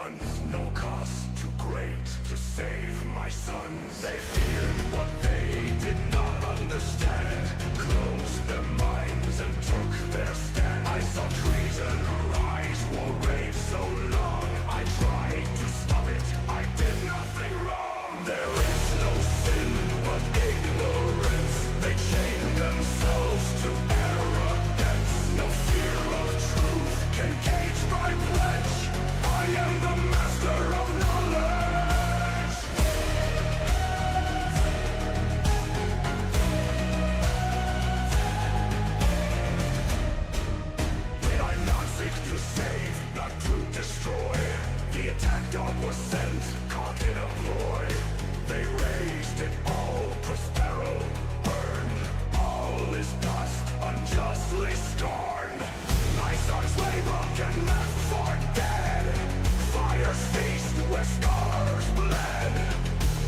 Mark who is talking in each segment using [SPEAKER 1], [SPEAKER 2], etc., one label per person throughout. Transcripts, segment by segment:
[SPEAKER 1] ones, no cost too great to save my sons. They feared what they did not understand, closed their minds and took their stand. I saw treason rise, war rage so long. I tried to stop it, I did nothing wrong. There is no sin but ignorance. They chained themselves to arrogance. No fear of truth can cage my pledge. I am the master of knowledge. Did I not seek to save, not to destroy? The attack dog was sent, caught in a ploy. They raised it all, Prospero burned. All is dust, unjustly scorned. My sons lay broken, left for dead. Fire's feast where scars bled.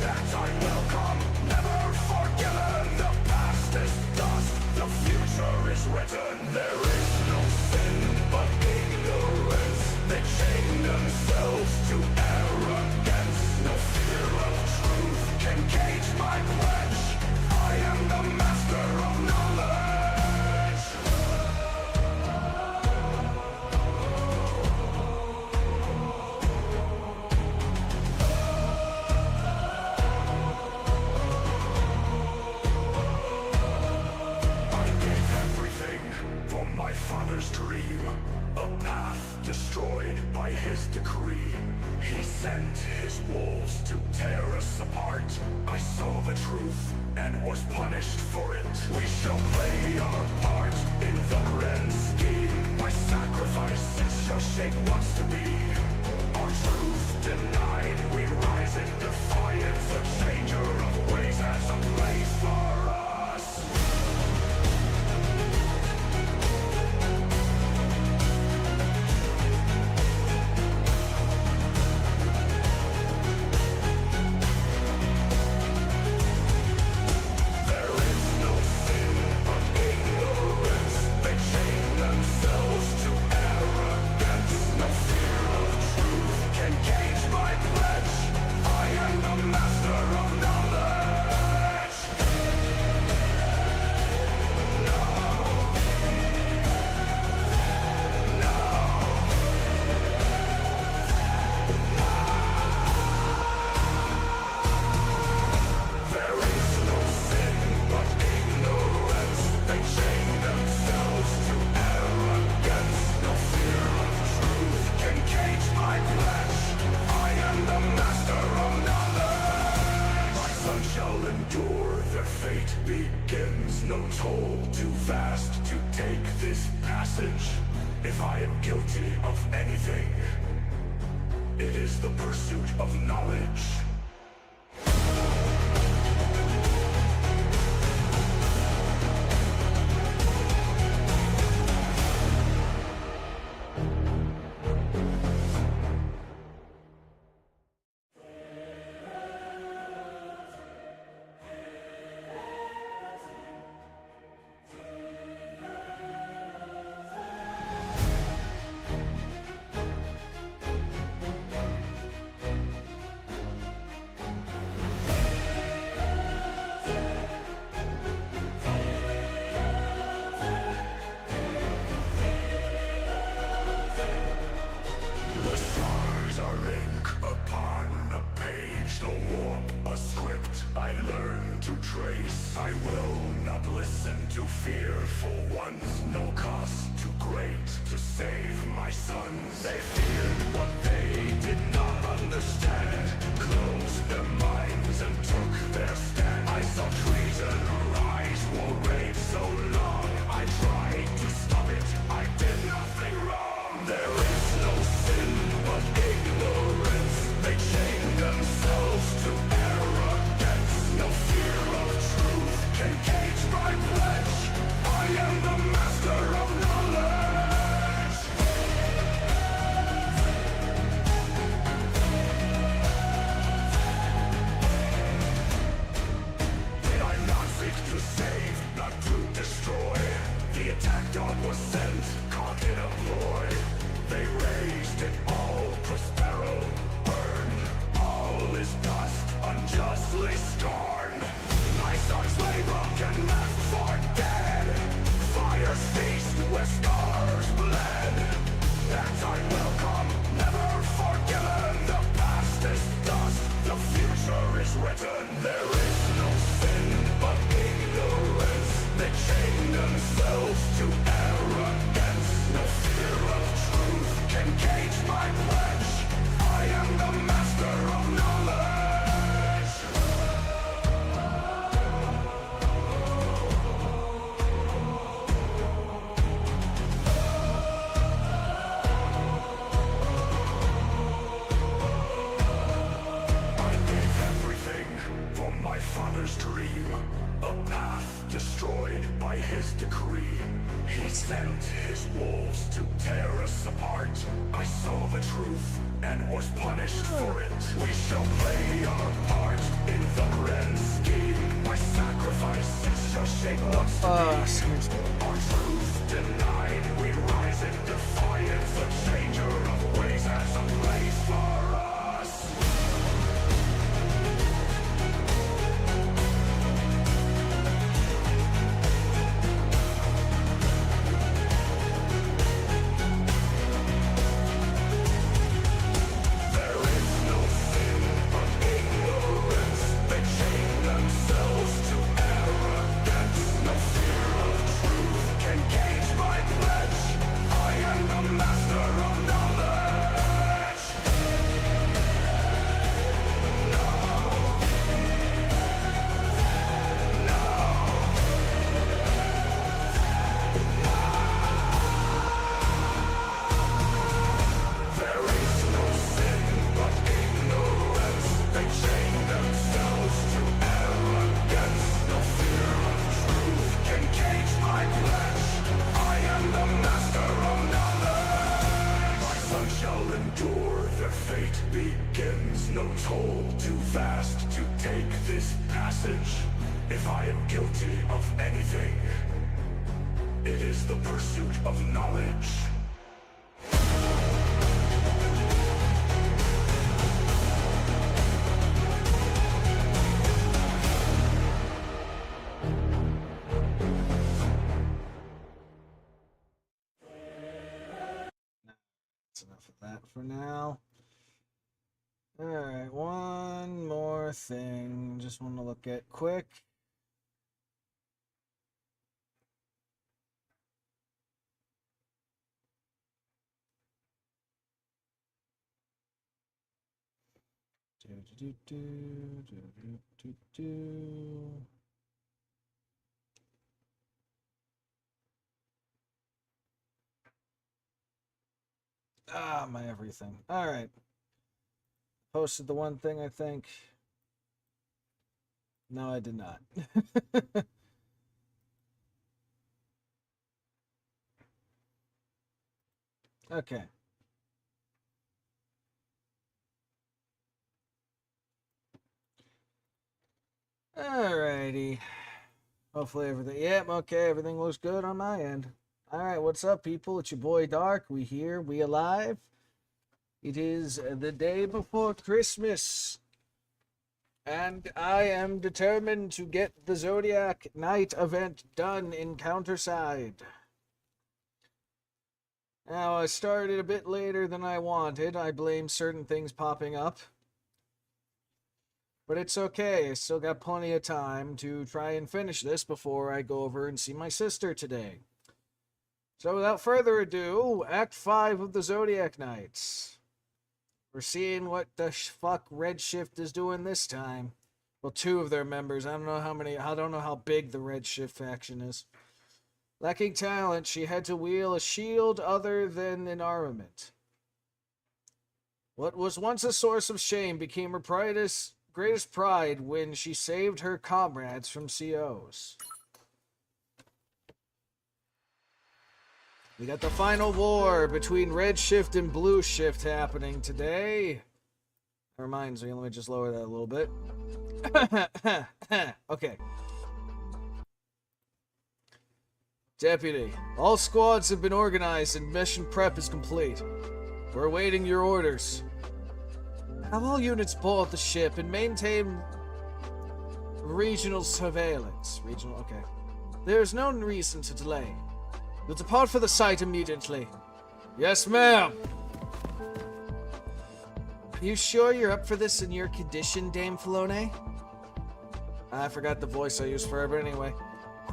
[SPEAKER 1] That time will come, never forgiven. The past is dust, the future is written. There is no sin but ignorance. They chain themselves to arrogance. No fear of truth can cage my pledge. I am the master of knowledge. I gave everything for my father's dream, a path destroyed by his decree. He sent his wolves to tear us apart. I saw the truth and was punished for it. We shall play our part in the grand scheme. My sacrifices shall shape what's to be. Our truth denied, we rise in defiance. A changer of ways has a place for us. There is no sin but ignorance. They chain themselves to arrogance. No fear of truth can cage my pledge. I am the master of knowledge. There is no sin but ignorance. They chain themselves to arrogance. No fear of truth can cage my pledge. I am the master of knowledge. My sons shall endure, their fate begins. No toll too vast to take this passage. If I am guilty of anything, it is the pursuit of knowledge. The stars are ink upon a page, no warp, a script I learn to trace. I will not listen to fearful ones, no cost too great to save my sons. They feared what they did not understand, closed their minds and took their stand. I saw treason rise, war rage so long. I tried to stop it, I did nothing wrong. There is no sin but ignorance. They chain themselves to arrogance. No fear of truth can cage my pledge. I am the master of knowledge. themselves to arrogance. No fear of truth can cage my pledge. I am the master of knowledge. I gave everything for my father's dream, a path destroyed by his decree. He sent his wolves to tear us apart. I saw the truth and was punished for it. We shall play our part in the grand scheme. My sacrifices shall shape what's to be. Our truth denied, we rise in defiance. The changer of ways has a place for us. No toll too vast to take this passage. If I am guilty of anything, it is the pursuit of knowledge.
[SPEAKER 2] That's enough of that for now. Alright, one more thing. Just want to look at quick. Ah, my everything. Alright. Posted the one thing, I think. No, I did not. Okay. Alrighty. Hopefully everything... Yep, okay, everything looks good on my end. Alright, what's up, people? It's your boy Dark. We here, we alive. It is the day before Christmas. And I am determined to get the Zodiac Night event done in Counterside. Now, I started a bit later than I wanted. I blame certain things popping up. But it's okay. I still got plenty of time to try and finish this before I go over and see my sister today. So without further ado, Act 5 of the Zodiac Nights. We're seeing what the fuck Redshift is doing this time. Well, 2 of their members. I don't know how many. I don't know how big the Redshift faction is. Lacking talent, she had to wield a shield other than an armament. What was once a source of shame became her greatest pride when she saved her comrades from COs. We got the final war between Red Shift and Blue Shift happening today. That reminds me, let me just lower that a little bit. Okay. Deputy, all squads have been organized and mission prep is complete. We're awaiting your orders. Have all units board the ship and maintain regional surveillance. Okay. There's no reason to delay. You'll depart for the site immediately. Yes, ma'am. Are you sure you're up for this in your condition, Dame Filone? I forgot the voice I used for her, but anyway.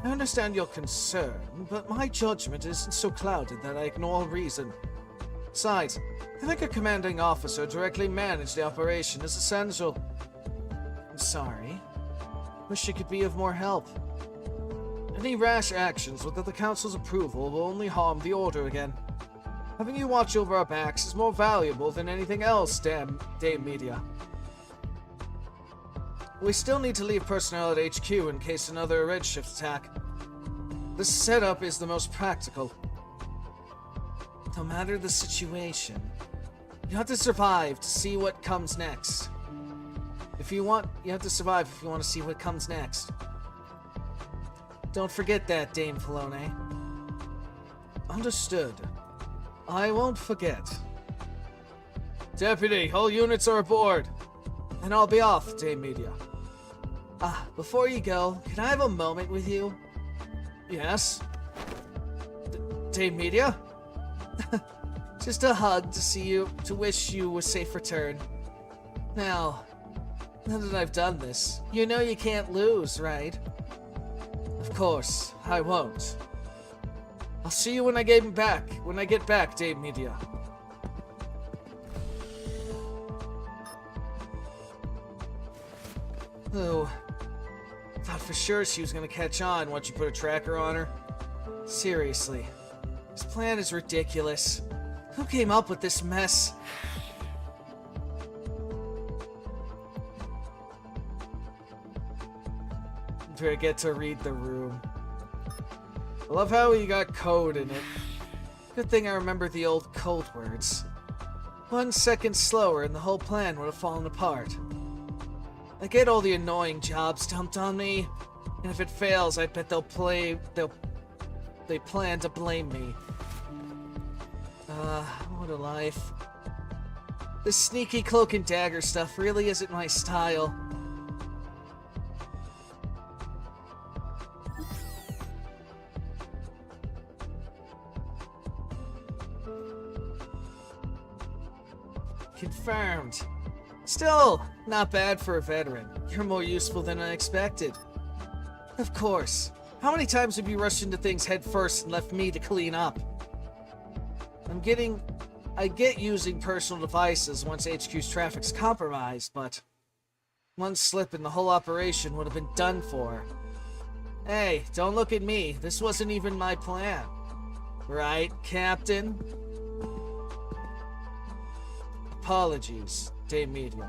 [SPEAKER 2] I understand your concern, but my judgment isn't so clouded that I ignore reason. Besides, I think a commanding officer directly manage the operation is essential. I'm sorry. Wish I could be of more help. Any rash actions without the Council's approval will only harm the Order again. Having you watch over our backs is more valuable than anything else, Dame Media. We still need to leave personnel at HQ in case another redshift attack. This setup is the most practical. No matter the situation, you have to survive to see what comes next. You have to survive if you want to see what comes next. Don't forget that, Dame Filone. Understood. I won't forget. Deputy, all units are aboard. And I'll be off, Dame Media. Before you go, can I have a moment with you? Yes? Dame Media? Just a hug to see you, to wish you a safe return. Now that I've done this, you know you can't lose, right? Of course, I won't. I'll see you when I get back, Dame Media. Oh, thought for sure she was gonna catch on once you put a tracker on her. Seriously, this plan is ridiculous. Who came up with this mess? I get to read the room. I love how you got code in it. Good thing I remember the old code words. 1 second slower and the whole plan would have fallen apart. I get all the annoying jobs dumped on me, and if it fails, I bet they plan to blame me. What a life. This sneaky cloak and dagger stuff really isn't my style. Confirmed. Still, not bad for a veteran. You're more useful than I expected. Of course. How many times have you rushed into things head first and left me to clean up? I get using personal devices once HQ's traffic's compromised, but one slip and the whole operation would have been done for. Hey, don't look at me. This wasn't even my plan. Right, Captain? Apologies, Dame Medium.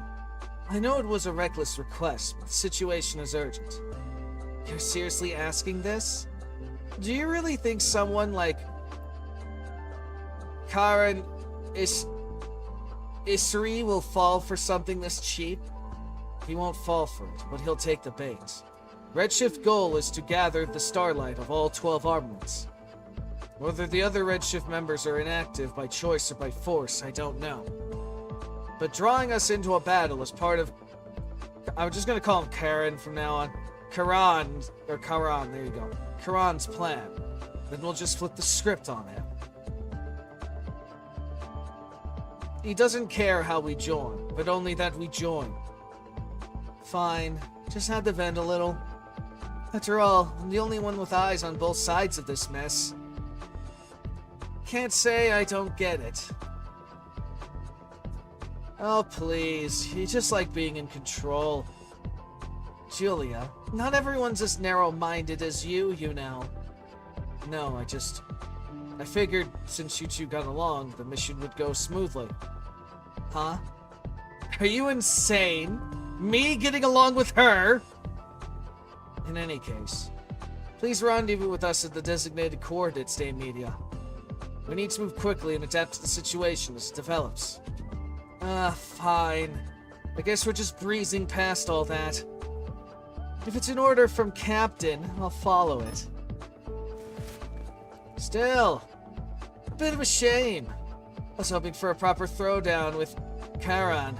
[SPEAKER 2] I know it was a reckless request, but the situation is urgent. You're seriously asking this? Do you really think someone like Karen Isri will fall for something this cheap? He won't fall for it, but he'll take the bait. Redshift goal is to gather the starlight of all 12 armaments. Whether the other Redshift members are inactive by choice or by force, I don't know. But drawing us into a battle is part of... I'm just gonna call him Karen from now on. Karan, there you go. Karan's plan. Then we'll just flip the script on him. He doesn't care how we join, but only that we join. Fine, just had to vent a little. After all, I'm the only one with eyes on both sides of this mess. Can't say I don't get it. Oh, please. You just like being in control. Julia, not everyone's as narrow-minded as you know. No, I figured since you two got along, the mission would go smoothly. Huh? Are you insane? Me getting along with her? In any case, please rendezvous with us at the designated coordinates, Dame Media. We need to move quickly and adapt to the situation as it develops. Fine. I guess we're just breezing past all that. If it's an order from Captain, I'll follow it. Still, a bit of a shame. I was hoping for a proper throwdown with Karan.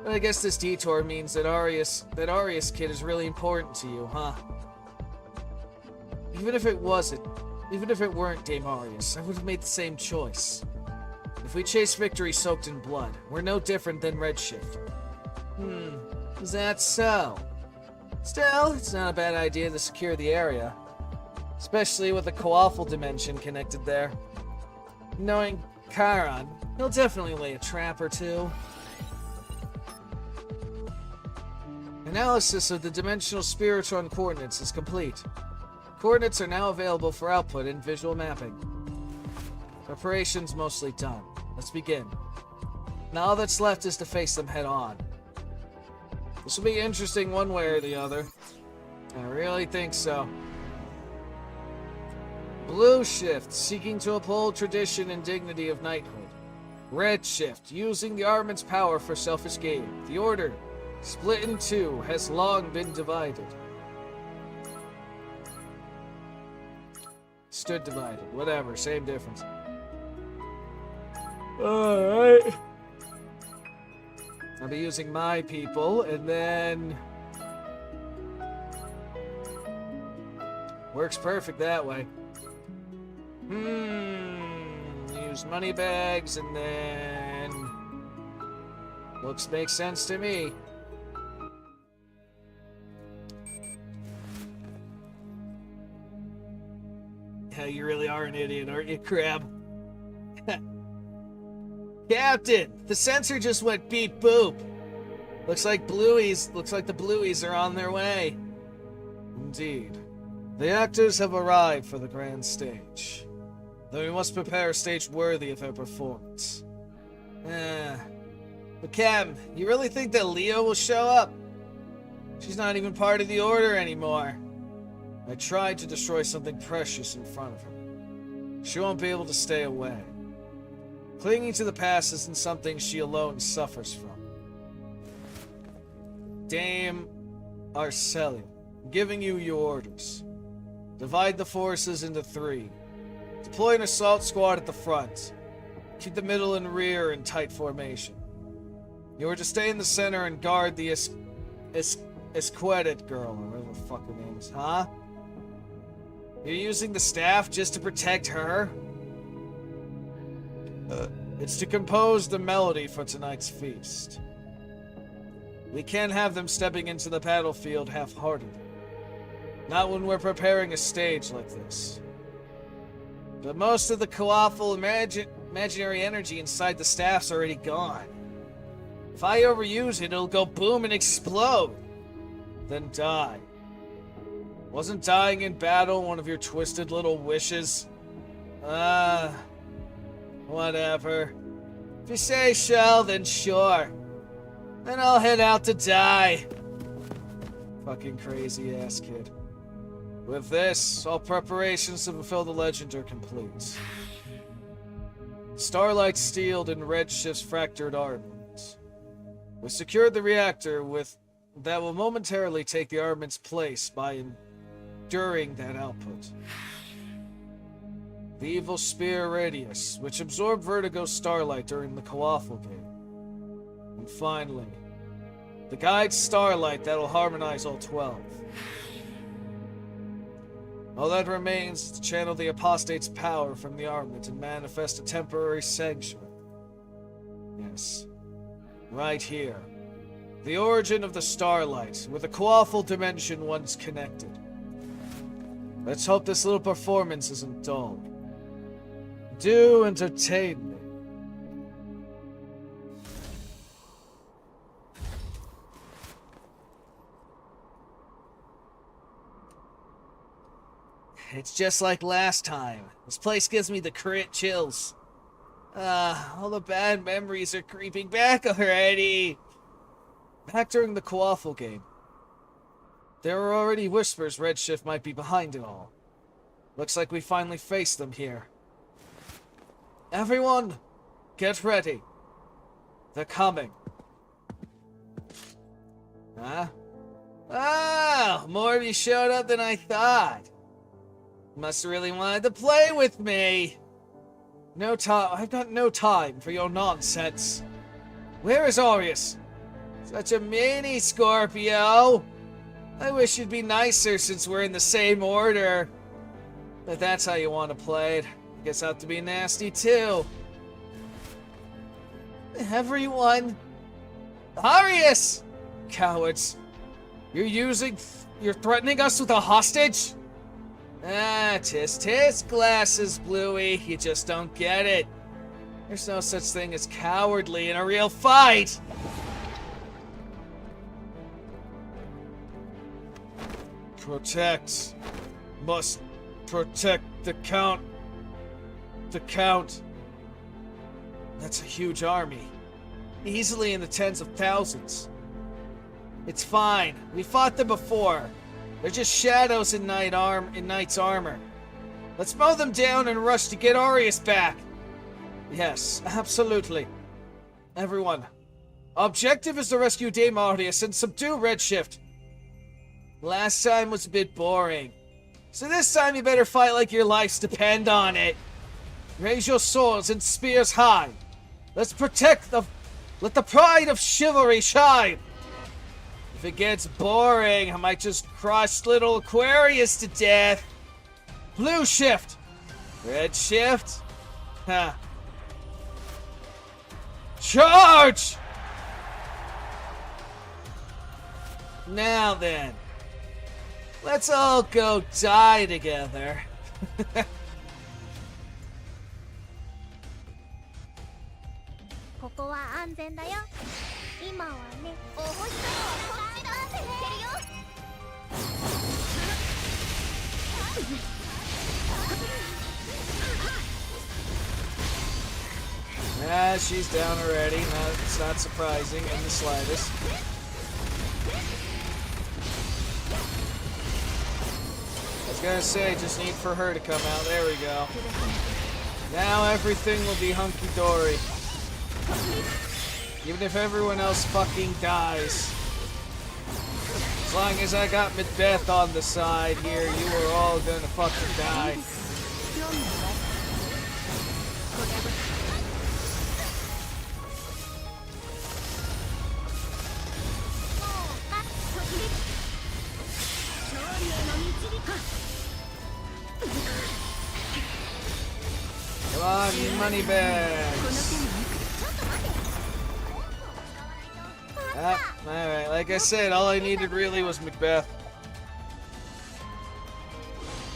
[SPEAKER 2] But I guess this detour means that Arius kid is really important to you, huh? Even if it weren't Dame Arius, I would have made the same choice. If we chase victory soaked in blood, we're no different than Redshift. Is that so? Still, it's not a bad idea to secure the area. Especially with the Coawful dimension connected there. Knowing Charon, he'll definitely lay a trap or two. Analysis of the dimensional spirotron coordinates is complete. Coordinates are now available for output in visual mapping. Preparation's mostly done. Let's begin. Now all that's left is to face them head on. This will be interesting one way or the other. I really think so. Blue Shift, seeking to uphold tradition and dignity of knighthood. Red Shift, using the armament's power for selfish gain. The Order, split in two, has long been divided. Stood divided. Whatever, same difference. Alright. I'll be using my people, and then... Works perfect that way. Use money bags, and then... Looks makes sense to me. Yeah, you really are an idiot, aren't you, Crab? Captain, the sensor just went beep boop. Looks like the Blueies are on their way. Indeed. The actors have arrived for the grand stage. Though we must prepare a stage worthy of their performance. But Captain, you really think that Leo will show up? She's not even part of the Order anymore. I tried to destroy something precious in front of her. She won't be able to stay away. Clinging to the past isn't something she alone suffers from. Dame Arcelia, I'm giving you your orders. Divide the forces into 3. Deploy an assault squad at the front. Keep the middle and rear in tight formation. You are to stay in the center and guard the Esquedet girl, or whatever the fuck her name is, huh? You're using the staff just to protect her? It's to compose the melody for tonight's feast. We can't have them stepping into the battlefield half-hearted. Not when we're preparing a stage like this. But most of the Coawful imaginary energy inside the staff's already gone. If I overuse it, it'll go boom and explode. Then die. Wasn't dying in battle one of your twisted little wishes? Whatever. If you say shall, then sure. Then I'll head out to die. Fucking crazy ass kid. With this, all preparations to fulfill the legend are complete. Starlight steeled in Redshift's fractured armament. We secured the reactor that will momentarily take the armament's place by enduring that output. The evil spear Radius, which absorbed Vertigo's starlight during the Coawful game. And finally, the guide starlight that'll harmonize all 12. All that remains is to channel the apostate's power from the armament and manifest a temporary sanctuary. Yes, right here. The origin of the starlight, with the Coawful dimension once connected. Let's hope this little performance isn't dull. Do entertain me. It's just like last time. This place gives me the crit chills. All the bad memories are creeping back already. Back during the Coawful game, there were already whispers Redshift might be behind it all. Looks like we finally faced them here. Everyone, get ready. They're coming. Huh? Ah, more of you showed up than I thought. Must have really wanted to play with me. No time. I've got no time for your nonsense. Where is Aureus? Such a mini Scorpio. I wish you'd be nicer since we're in the same order. If that's how you want to play it, I guess I have to be nasty too. Everyone. Aureus! Cowards. You're threatening us with a hostage? Ah, tisk tisk, glasses, Bluey. You just don't get it. There's no such thing as cowardly in a real fight! Protect. Must protect the Count. The Count. That's a huge army. Easily in the tens of thousands. It's fine. We fought them before. They're just shadows in Knight's armor. Let's mow them down and rush to get Aureus back. Yes, absolutely. Everyone. Objective is to rescue Dame Aureus and subdue Redshift. Last time was a bit boring. So this time you better fight like your lives depend on it. Raise your swords and spears high. Let's let the pride of chivalry shine. If it gets boring, I might just crush little Aquarius to death. Blue shift. Red shift. Huh. Charge! Now then. Let's all go die together.
[SPEAKER 3] ここは安全だよ。今はね、お星様はこっちだって言ってるよ。
[SPEAKER 2] Ah, she's down already. No, it's not surprising in the slightest. I was gonna say, just need for her to come out. There we go. Now everything will be hunky-dory. Even if everyone else fucking dies. As long as I got Macbeth on the side here, you are all gonna fucking die. Come on, you money bags. Alright, like I said, all I needed really was Macbeth.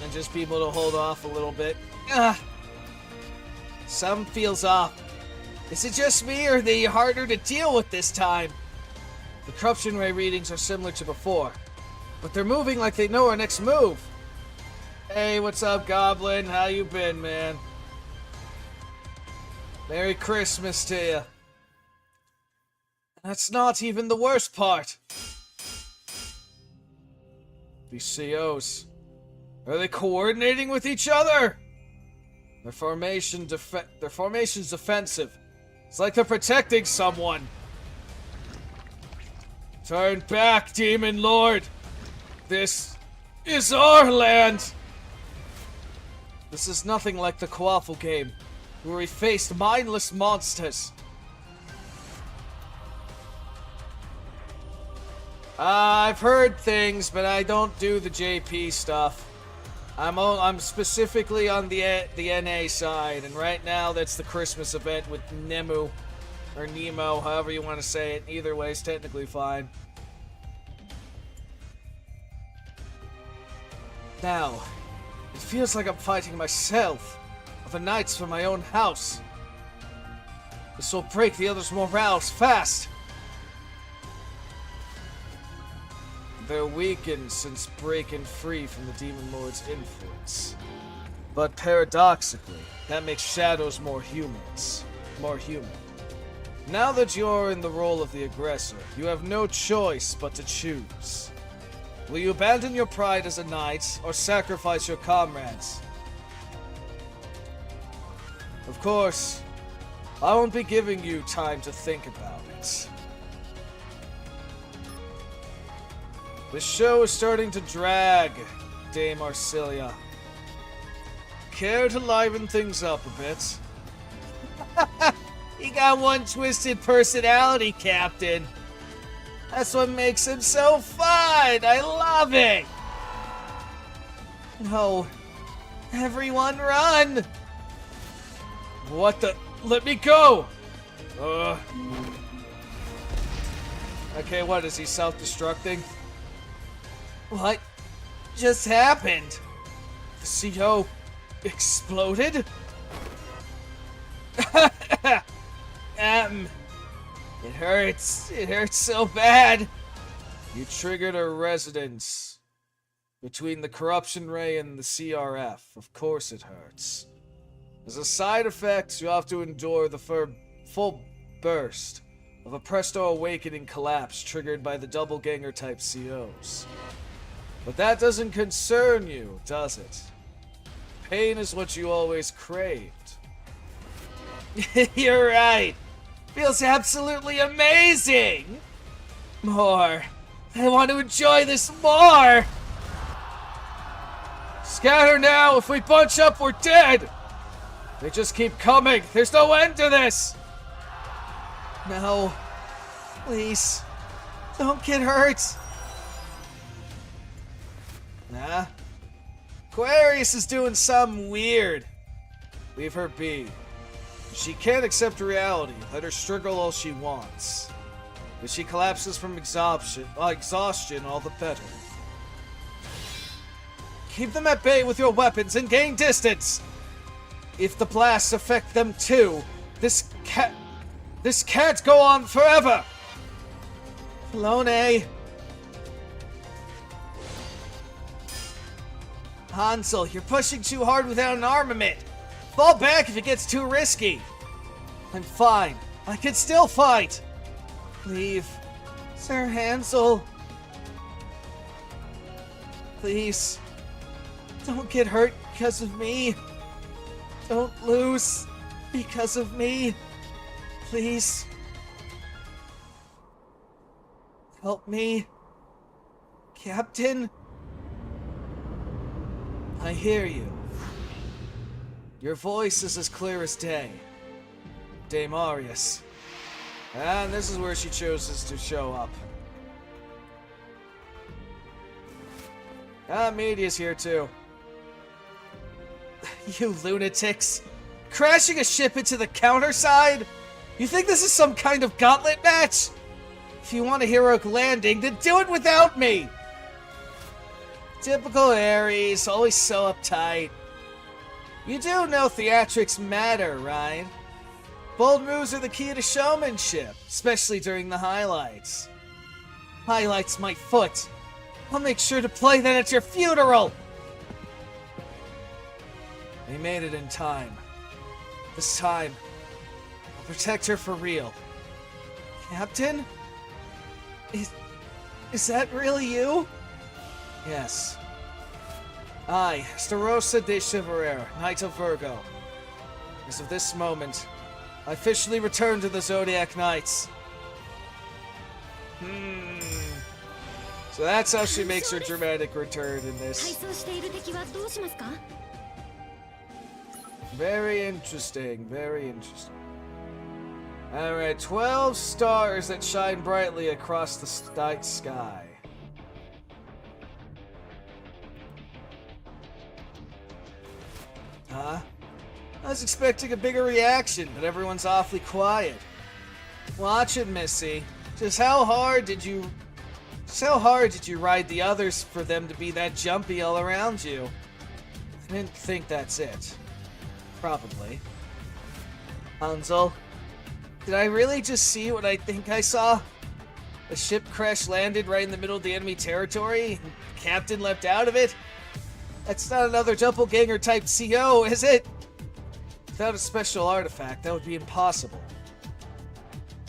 [SPEAKER 2] And just people to hold off a little bit. Some feels off. Is it just me, or are they harder to deal with this time? The corruption ray readings are similar to before, but they're moving like they know our next move. Hey, what's up, Goblin? How you been, man? Merry Christmas to you. That's not even the worst part. These COs. Are they coordinating with each other? Their formation's defensive. It's like they're protecting someone. Turn back, Demon Lord. This is our land. This is nothing like the Quaffle game, where we faced mindless monsters. I've heard things, but I don't do the JP stuff. I'm specifically on the NA side, and right now that's the Christmas event with Nemu, or Nemo, however you want to say it. Either way is technically fine. Now, it feels like I'm fighting myself, or the knights from my own house. This will break the others' morales fast. They're weakened since breaking free from the Demon Lord's influence. But paradoxically, that makes shadows more human. Now that you're in the role of the aggressor, you have no choice but to choose. Will you abandon your pride as a knight, or sacrifice your comrades? Of course, I won't be giving you time to think about it. The show is starting to drag, Dame Arcilia. Care to liven things up a bit? He got one twisted personality, Captain. That's what makes him so fun. I love it. No. Everyone run. What the? Let me go. Okay, what is he self-destructing? What just happened? The CO exploded? It hurts. It hurts so bad. You triggered a resonance between the corruption ray and the CRF. Of course it hurts. As a side effect, you have to endure the full burst of a Presto Awakening collapse triggered by the doppelganger type COs. But that doesn't concern you, does it? Pain is what you always craved. You're right. Feels absolutely amazing. More. I want to enjoy this more. Scatter now. If we bunch up, we're dead. They just keep coming. There's no end to this. No. Please. Don't get hurt. Nah. Aquarius is doing something weird. Leave her be. She can't accept reality. Let her struggle all she wants. If she collapses from exhaustion, all the better. Keep them at bay with your weapons and gain distance. If the blasts affect them too, this can't go on forever. Lone. Hansel, you're pushing too hard without an armament. Fall back if it gets too risky. I'm fine. I can still fight. Leave. Sir Hansel. Please. Don't get hurt because of me. Don't lose because of me. Please. Help me. Captain. I hear you. Your voice is as clear as day. Dame Arius. And this is where she chooses to show up. Media's here too. You lunatics. Crashing a ship into the counterside? You think this is some kind of gauntlet match? If you want a heroic landing, then do it without me! Typical Ares, always so uptight. You do know theatrics matter, right? Bold moves are the key to showmanship, especially during the highlights. Highlights my foot. I'll make sure to play that at your funeral! They made it in time. This time, I'll protect her for real. Captain? Is that really you? Yes. I, Starosta de Chivalere, Knight of Virgo. As of this moment, I officially return to the Zodiac Knights. So that's how she makes her dramatic return in this. Very interesting, very interesting. Alright, 12 stars that shine brightly across the night sky. Huh? I was expecting a bigger reaction, but everyone's awfully quiet. Watch it, Missy. Just how hard did you ride the others for them to be that jumpy all around you? I didn't think that's it. Probably. Hansel, did I really just see what I think I saw? A ship crash landed right in the middle of the enemy territory, and the captain leapt out of it? That's not another doppelganger type CO, is it? Without a special artifact, that would be impossible.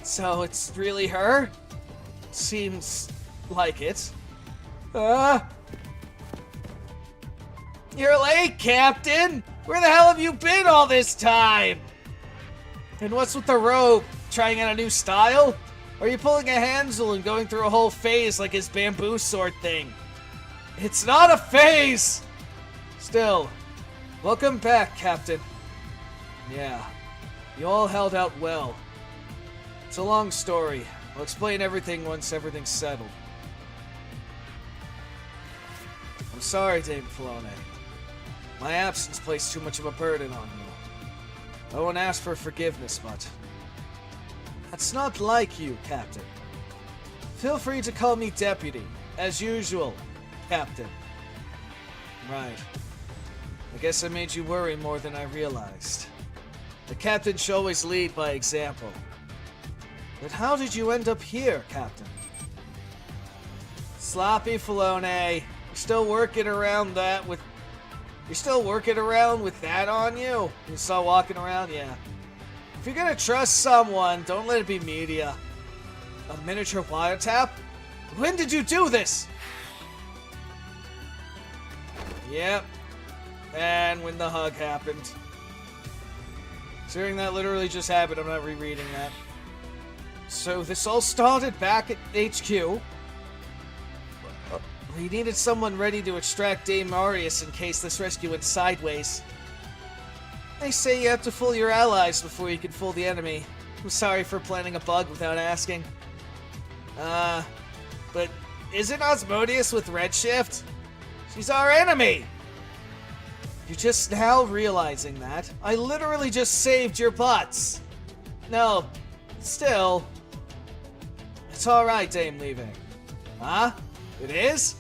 [SPEAKER 2] So it's really her? Seems like it. You're late, Captain! Where the hell have you been all this time? And what's with the robe? Trying out a new style? Or are you pulling a Hansel and going through a whole phase like his bamboo sword thing? It's not a phase! Still, welcome back, Captain. Yeah, you all held out well. It's a long story. I'll explain everything once everything's settled. I'm sorry, Dame Filone. My absence placed too much of a burden on you. I won't ask for forgiveness, but that's not like you, Captain. Feel free to call me Deputy, as usual, Captain. Right. I guess I made you worry more than I realized. The captain should always lead by example. But how did you end up here, Captain? Sloppy Filone. You're still working around with that on you? You saw walking around? Yeah. If you're gonna trust someone, don't let it be media. A miniature wiretap? When did you do this? Yep. And when the hug happened. Considering that literally just happened, I'm not rereading that. So this all started back at HQ. We needed someone ready to extract Dame Marius in case this rescue went sideways. They say you have to fool your allies before you can fool the enemy. I'm sorry for planning a bug without asking. But isn't Osmodeus with Redshift? She's our enemy! You're just now realizing that? I literally just saved your butts! No, still. It's alright, Dame leaving. Huh? It is?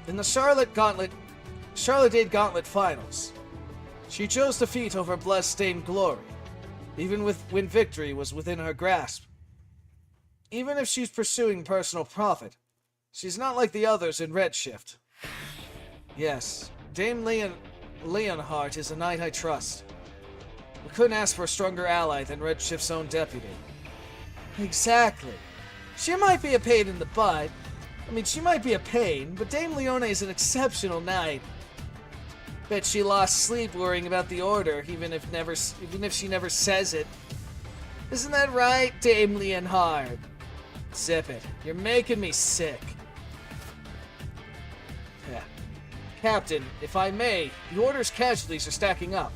[SPEAKER 2] In the Charlotte Dade Gauntlet Finals, she chose defeat over Blessed Dame Glory, even when victory was within her grasp. Even if she's pursuing personal profit, she's not like the others in Redshift. Yes, Dame Leonhardt is a knight I trust. We couldn't ask for a stronger ally than Redshift's own deputy. Exactly. She might be a pain in the butt. She might be a pain, but Dame Leone is an exceptional knight. Bet she lost sleep worrying about the order, even if she never says it. Isn't that right, Dame Leonhardt? Zip it. You're making me sick. Yeah. Captain, if I may, the Order's casualties are stacking up.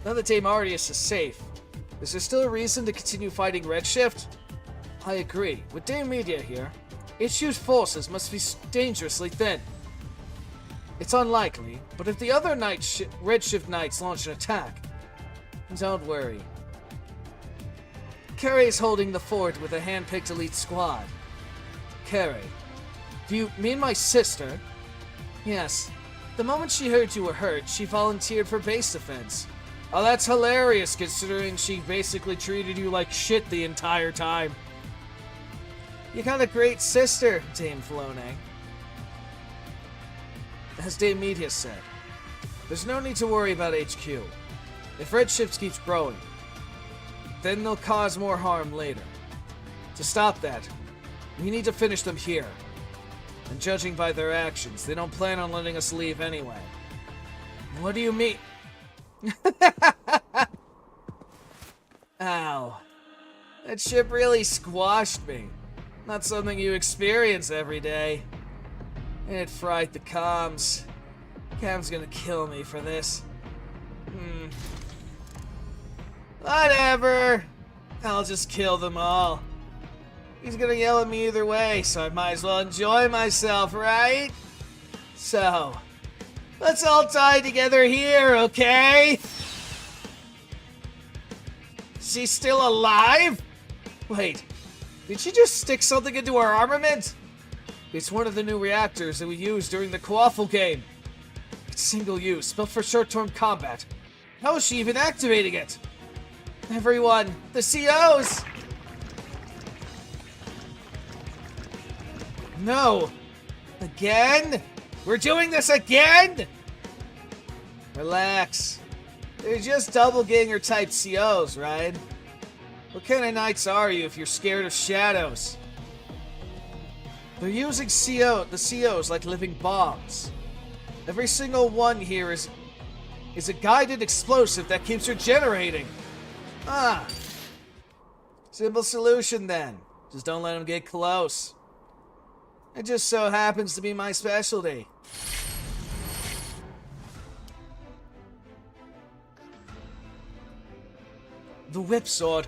[SPEAKER 2] Now that Dame Ardius is safe, is there still a reason to continue fighting Redshift? I agree. With Dame Media here, HQ's forces must be dangerously thin. It's unlikely, but if the other Redshift Knights launch an attack, don't worry. Carrie's holding the fort with a hand-picked elite squad. Carrie, do you mean my sister? Yes. The moment she heard you were hurt, she volunteered for base defense. Oh, that's hilarious, considering she basically treated you like shit the entire time. You got a great sister, Dame Filone. As Dame Media said, there's no need to worry about HQ. If Redshift keeps growing, then they'll cause more harm later. To stop that, we need to finish them here. And judging by their actions, they don't plan on letting us leave anyway. What do you mean? Ow. That ship really squashed me. Not something you experience every day. It fried the comms. Cam's gonna kill me for this. Whatever. I'll just kill them all. He's gonna yell at me either way, so I might as well enjoy myself, right? So, let's all die together here, okay? She's still alive? Wait, did she just stick something into our armament? It's one of the new reactors that we used during the Quaffle game. It's single use, built for short-term combat. How is she even activating it? Everyone, the COs! No! Again? We're doing this again? Relax. They're just doppelganger type COs, right? What kind of knights are you if you're scared of shadows? They're using the COs like living bombs. Every single one here is a guided explosive that keeps regenerating. Ah. Simple solution then. Just don't let them get close. It just so happens to be my specialty. The whip sword.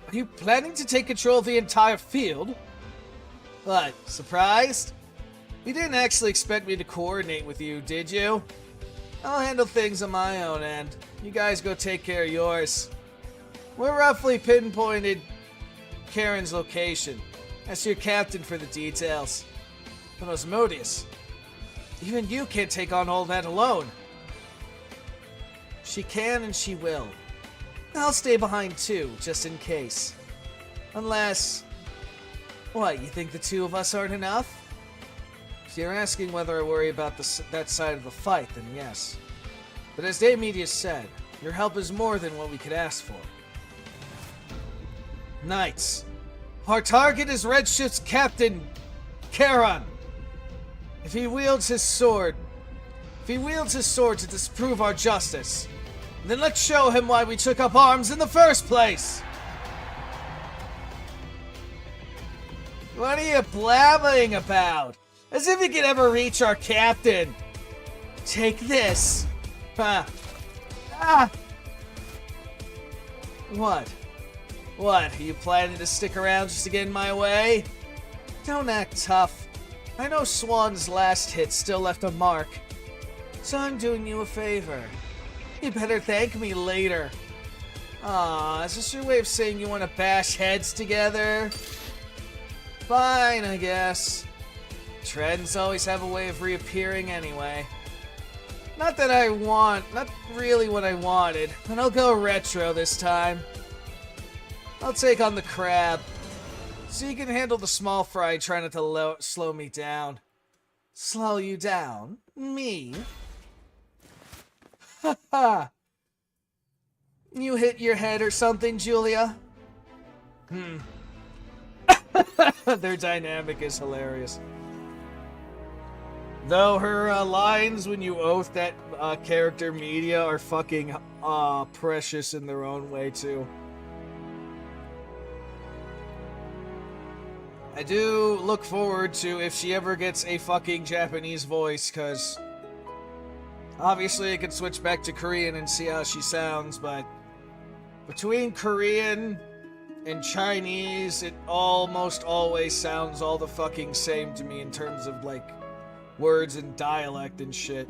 [SPEAKER 2] Are you planning to take control of the entire field? What, surprised? You didn't actually expect me to coordinate with you, did you? I'll handle things on my own end. You guys go take care of yours. We're roughly pinpointed Karen's location. Ask your captain for the details. But Osmodeus, Even you can't take on all that alone. She can and she will. I'll stay behind too, just in case. Unless... What, you think the two of us aren't enough? If you're asking whether I worry about that side of the fight, then yes. But as Day Media said, your help is more than what we could ask for. Knights, our target is Red Shift's captain, Charon. If he wields his sword to disprove our justice, then let's show him why we took up arms in the first place! What are you blabbing about? As if you could ever reach our captain! Take this! What? What, are you planning to stick around just to get in my way? Don't act tough. I know Swan's last hit still left a mark. So I'm doing you a favor. You better thank me later. Aw, is this your way of saying you want to bash heads together? Fine, I guess. Trends always have a way of reappearing anyway. Not really what I wanted, but I'll go retro this time. I'll take on the crab, so you can handle the small fry trying not to slow me down. Slow you down? Me? Haha! You hit your head or something, Julia? Their dynamic is hilarious. Though her lines when you oath that character media are fucking precious in their own way too. I do look forward to if she ever gets a fucking Japanese voice, cause obviously I can switch back to Korean and see how she sounds, but between Korean and Chinese, it almost always sounds all the fucking same to me in terms of like words and dialect and shit.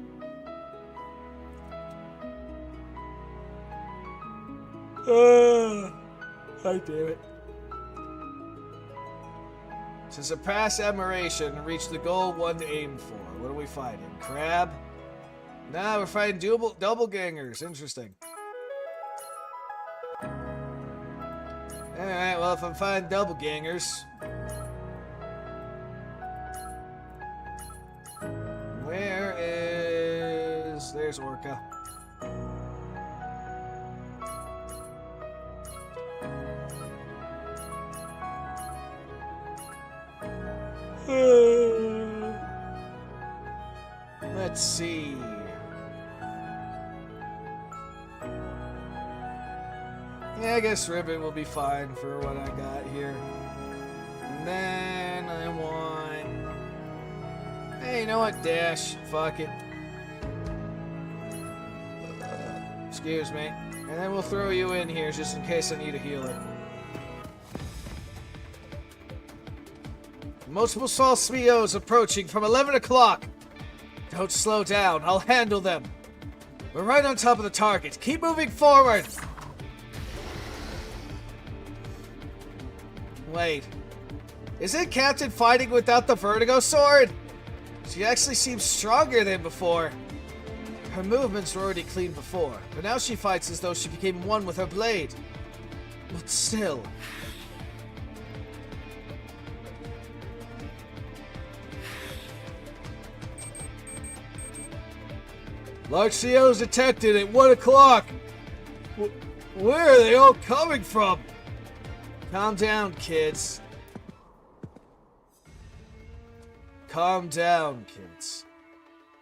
[SPEAKER 2] God damn it. To surpass admiration and reach the goal one to aim for. What are we fighting? Crab? Nah, we're fighting doppelgangers. Interesting. Alright, well, if I'm fighting doppelgangers... Where is... There's Orca. Let's see. Yeah, I guess Ribbon will be fine for what I got here. And then I want... Hey, you know what? Dash. Fuck it. Excuse me. And then we'll throw you in here just in case I need a healer. Multiple false SPOs approaching from 11 o'clock. Don't slow down. I'll handle them. We're right on top of the target. Keep moving forward. Wait. Isn't Captain fighting without the Vertigo sword? She actually seems stronger than before. Her movements were already clean before, but now she fights as though she became one with her blade. But still... Large COs detected at 1 o'clock. Where are they all coming from? Calm down, kids. Calm down, kids.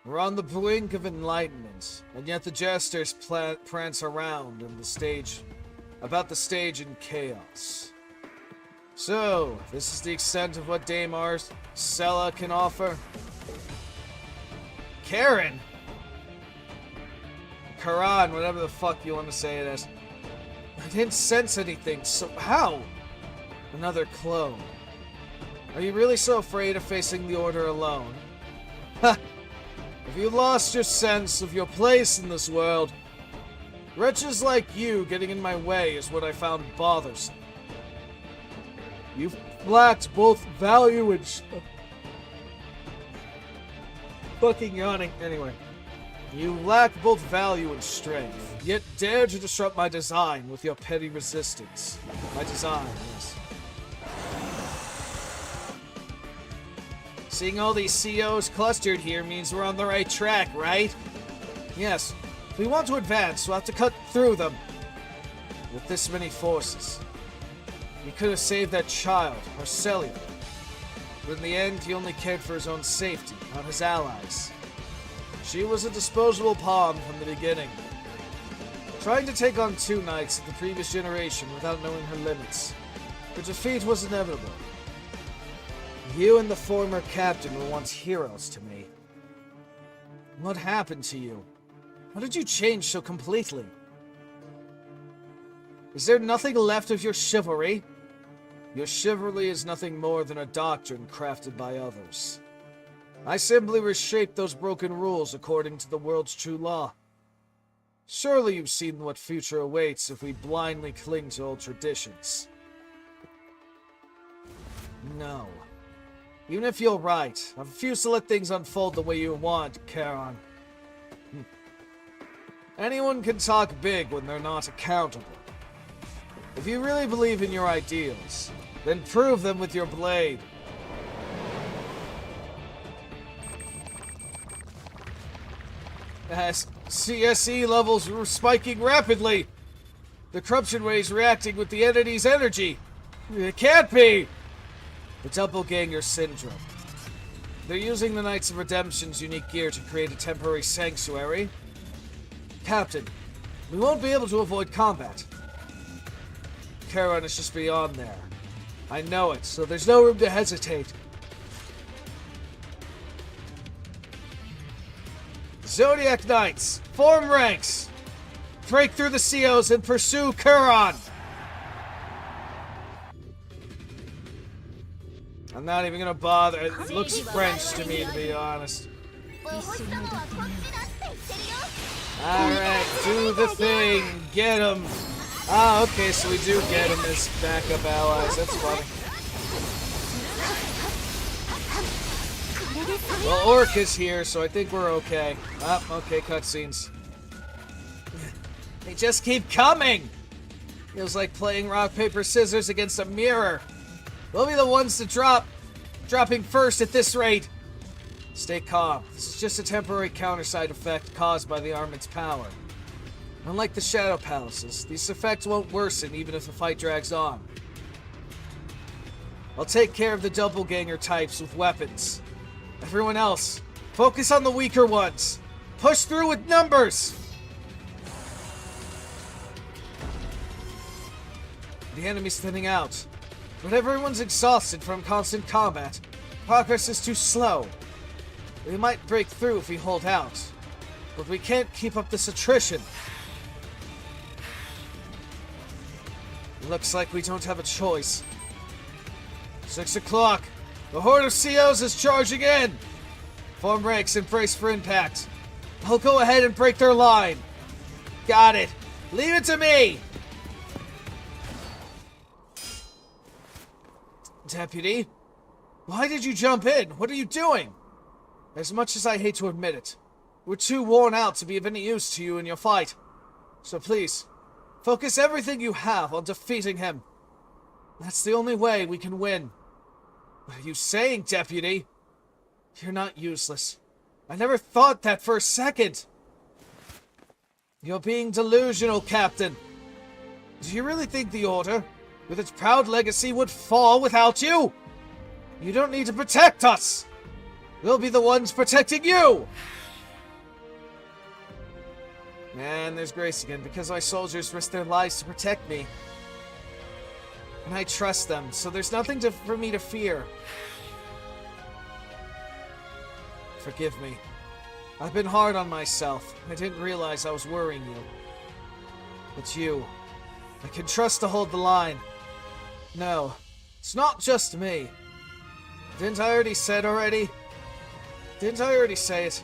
[SPEAKER 2] We're on the brink of enlightenment, and yet the jesters prance around in the stage, about the stage in chaos. So, this is the extent of what Dame Arcella can offer. Karen! Karan, whatever the fuck you want to say it as. I didn't sense anything, so how? Another clone. Are you really so afraid of facing the Order alone? Ha! Have you lost your sense of your place in this world? Wretches like you getting in my way is what I found bothersome. You've lacked both value and... fucking yawning. Anyway. You lack both value and strength, yet dare to disrupt my design with your petty resistance. My design, yes. Seeing all these COs clustered here means we're on the right track, right? Yes. If we want to advance, we'll have to cut through them. With this many forces. We could have saved that child, Marcelia. But in the end, he only cared for his own safety, not his allies. She was a disposable pawn from the beginning. Trying to take on 2 knights of the previous generation without knowing her limits. Her defeat was inevitable. You and the former captain were once heroes to me. What happened to you? How did you change so completely? Is there nothing left of your chivalry? Your chivalry is nothing more than a doctrine crafted by others. I simply reshaped those broken rules according to the world's true law. Surely you've seen what future awaits if we blindly cling to old traditions. No. Even if you're right, I refuse to let things unfold the way you want, Charon. Anyone can talk big when they're not accountable. If you really believe in your ideals, then prove them with your blade. As CSE levels were spiking rapidly, the corruption waves reacting with the entity's energy. It can't be! The Doppelganger Syndrome. They're using the Knights of Redemption's unique gear to create a temporary sanctuary. Captain, we won't be able to avoid combat. Charon is just beyond there. I know it, so there's no room to hesitate. Zodiac Knights, form ranks! Break through the COs and pursue Charon! I'm not even gonna bother. It looks French to me, to be honest. Alright, do the thing. Get him. Ah, okay, so we do get him as backup allies. That's funny. Well, Orc is here, so I think we're okay. Ah, okay, cutscenes. They just keep coming! Feels like playing rock, paper, scissors against a mirror. We'll be the ones to dropping first at this rate. Stay calm. This is just a temporary counter-side effect caused by the armament's power. Unlike the Shadow Palaces, these effects won't worsen even if the fight drags on. I'll take care of the doppelganger types with weapons. Everyone else, focus on the weaker ones. Push through with numbers! The enemy's thinning out. But everyone's exhausted from constant combat. Progress is too slow. We might break through if we hold out. But we can't keep up this attrition. Looks like we don't have a choice. 6 o'clock. The horde of COs is charging in. Form ranks and brace for impact. I'll go ahead and break their line. Got it. Leave it to me. Deputy? Why did you jump in? What are you doing? As much as I hate to admit it, we're too worn out to be of any use to you in your fight. So please, focus everything you have on defeating him. That's the only way we can win. What are you saying, Deputy? You're not useless. I never thought that for a second. You're being delusional, Captain. Do you really think the Order, with its proud legacy, would fall without you? You don't need to protect us. We'll be the ones protecting you. And there's Grace again, because my soldiers risk their lives to protect me. And I trust them, so there's nothing for me to fear. Forgive me. I've been hard on myself. I didn't realize I was worrying you. But you, I can trust to hold the line. No, it's not just me. Didn't I already say it already? Didn't I already say it?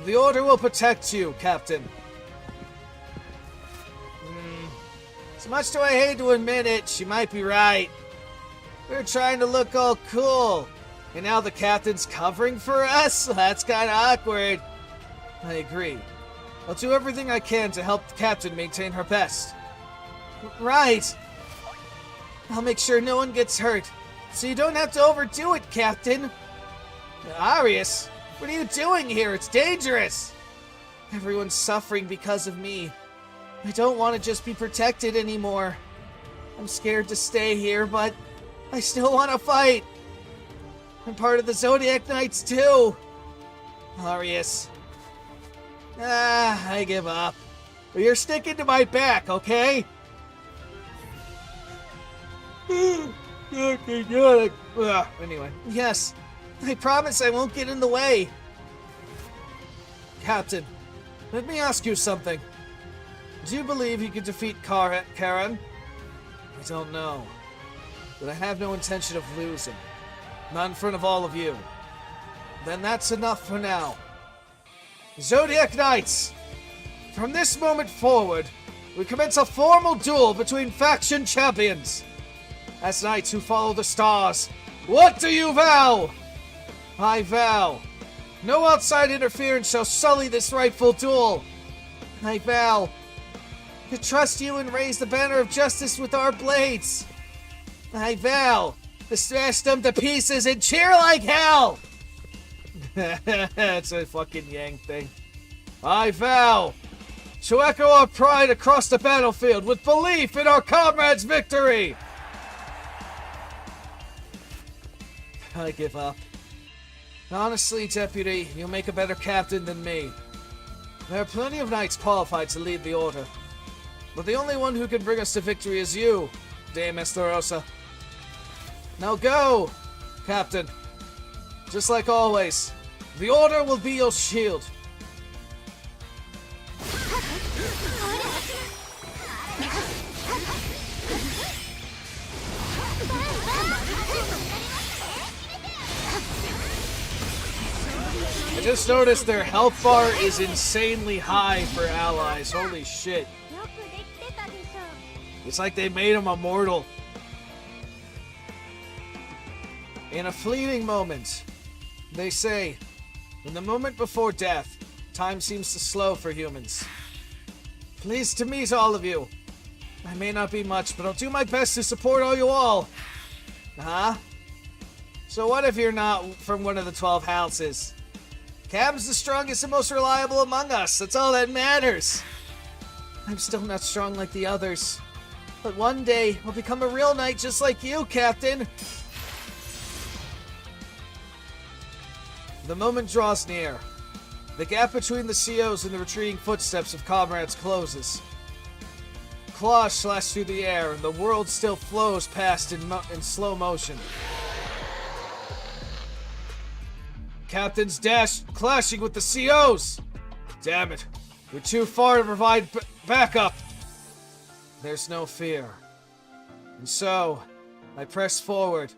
[SPEAKER 2] The Order will protect you, Captain. As much do I hate to admit it, she might be right. We were trying to look all cool. And now the captain's covering for us? That's kind of awkward. I agree. I'll do everything I can to help the captain maintain her best. Right. I'll make sure no one gets hurt, so you don't have to overdo it, Captain. Arius, what are you doing here? It's dangerous. Everyone's suffering because of me. I don't want to just be protected anymore. I'm scared to stay here, but I still want to fight. I'm part of the Zodiac Knights too. Arius. I give up. But you're sticking to my back, okay? Anyway, yes. I promise I won't get in the way. Captain, let me ask you something. Do you believe you can defeat Karen? I don't know. But I have no intention of losing. Not in front of all of you. Then that's enough for now. Zodiac Knights! From this moment forward, we commence a formal duel between faction champions. As knights who follow the stars, what do you vow? I vow. No outside interference shall sully this rightful duel. I vow to trust you and raise the banner of justice with our blades. I vow to smash them to pieces and cheer like hell. It's a fucking Yang thing. I vow to echo our pride across the battlefield with belief in our comrades' victory. I give up. Honestly, Deputy, you'll make a better captain than me. There are plenty of knights qualified to lead the order. But the only one who can bring us to victory is you, Dame Estarosa. Now go, Captain. Just like always, the order will be your shield. I just noticed their health bar is insanely high for allies. Holy shit. It's like they made them immortal. In a fleeting moment, they say, in the moment before death, time seems to slow for humans. Pleased to meet all of you. I may not be much, but I'll do my best to support all you all. Huh? So what if you're not from one of the 12 houses? Cam's the strongest and most reliable among us. That's all that matters. I'm still not strong like the others. But one day, I'll become a real knight just like you, Captain. The moment draws near. The gap between the COs and the retreating footsteps of comrades closes. Claws slash through the air, and the world still flows past in slow motion. Captain's dash clashing with the COs! Damn it, we're too far to provide backup! There's no fear. And so, I press forward.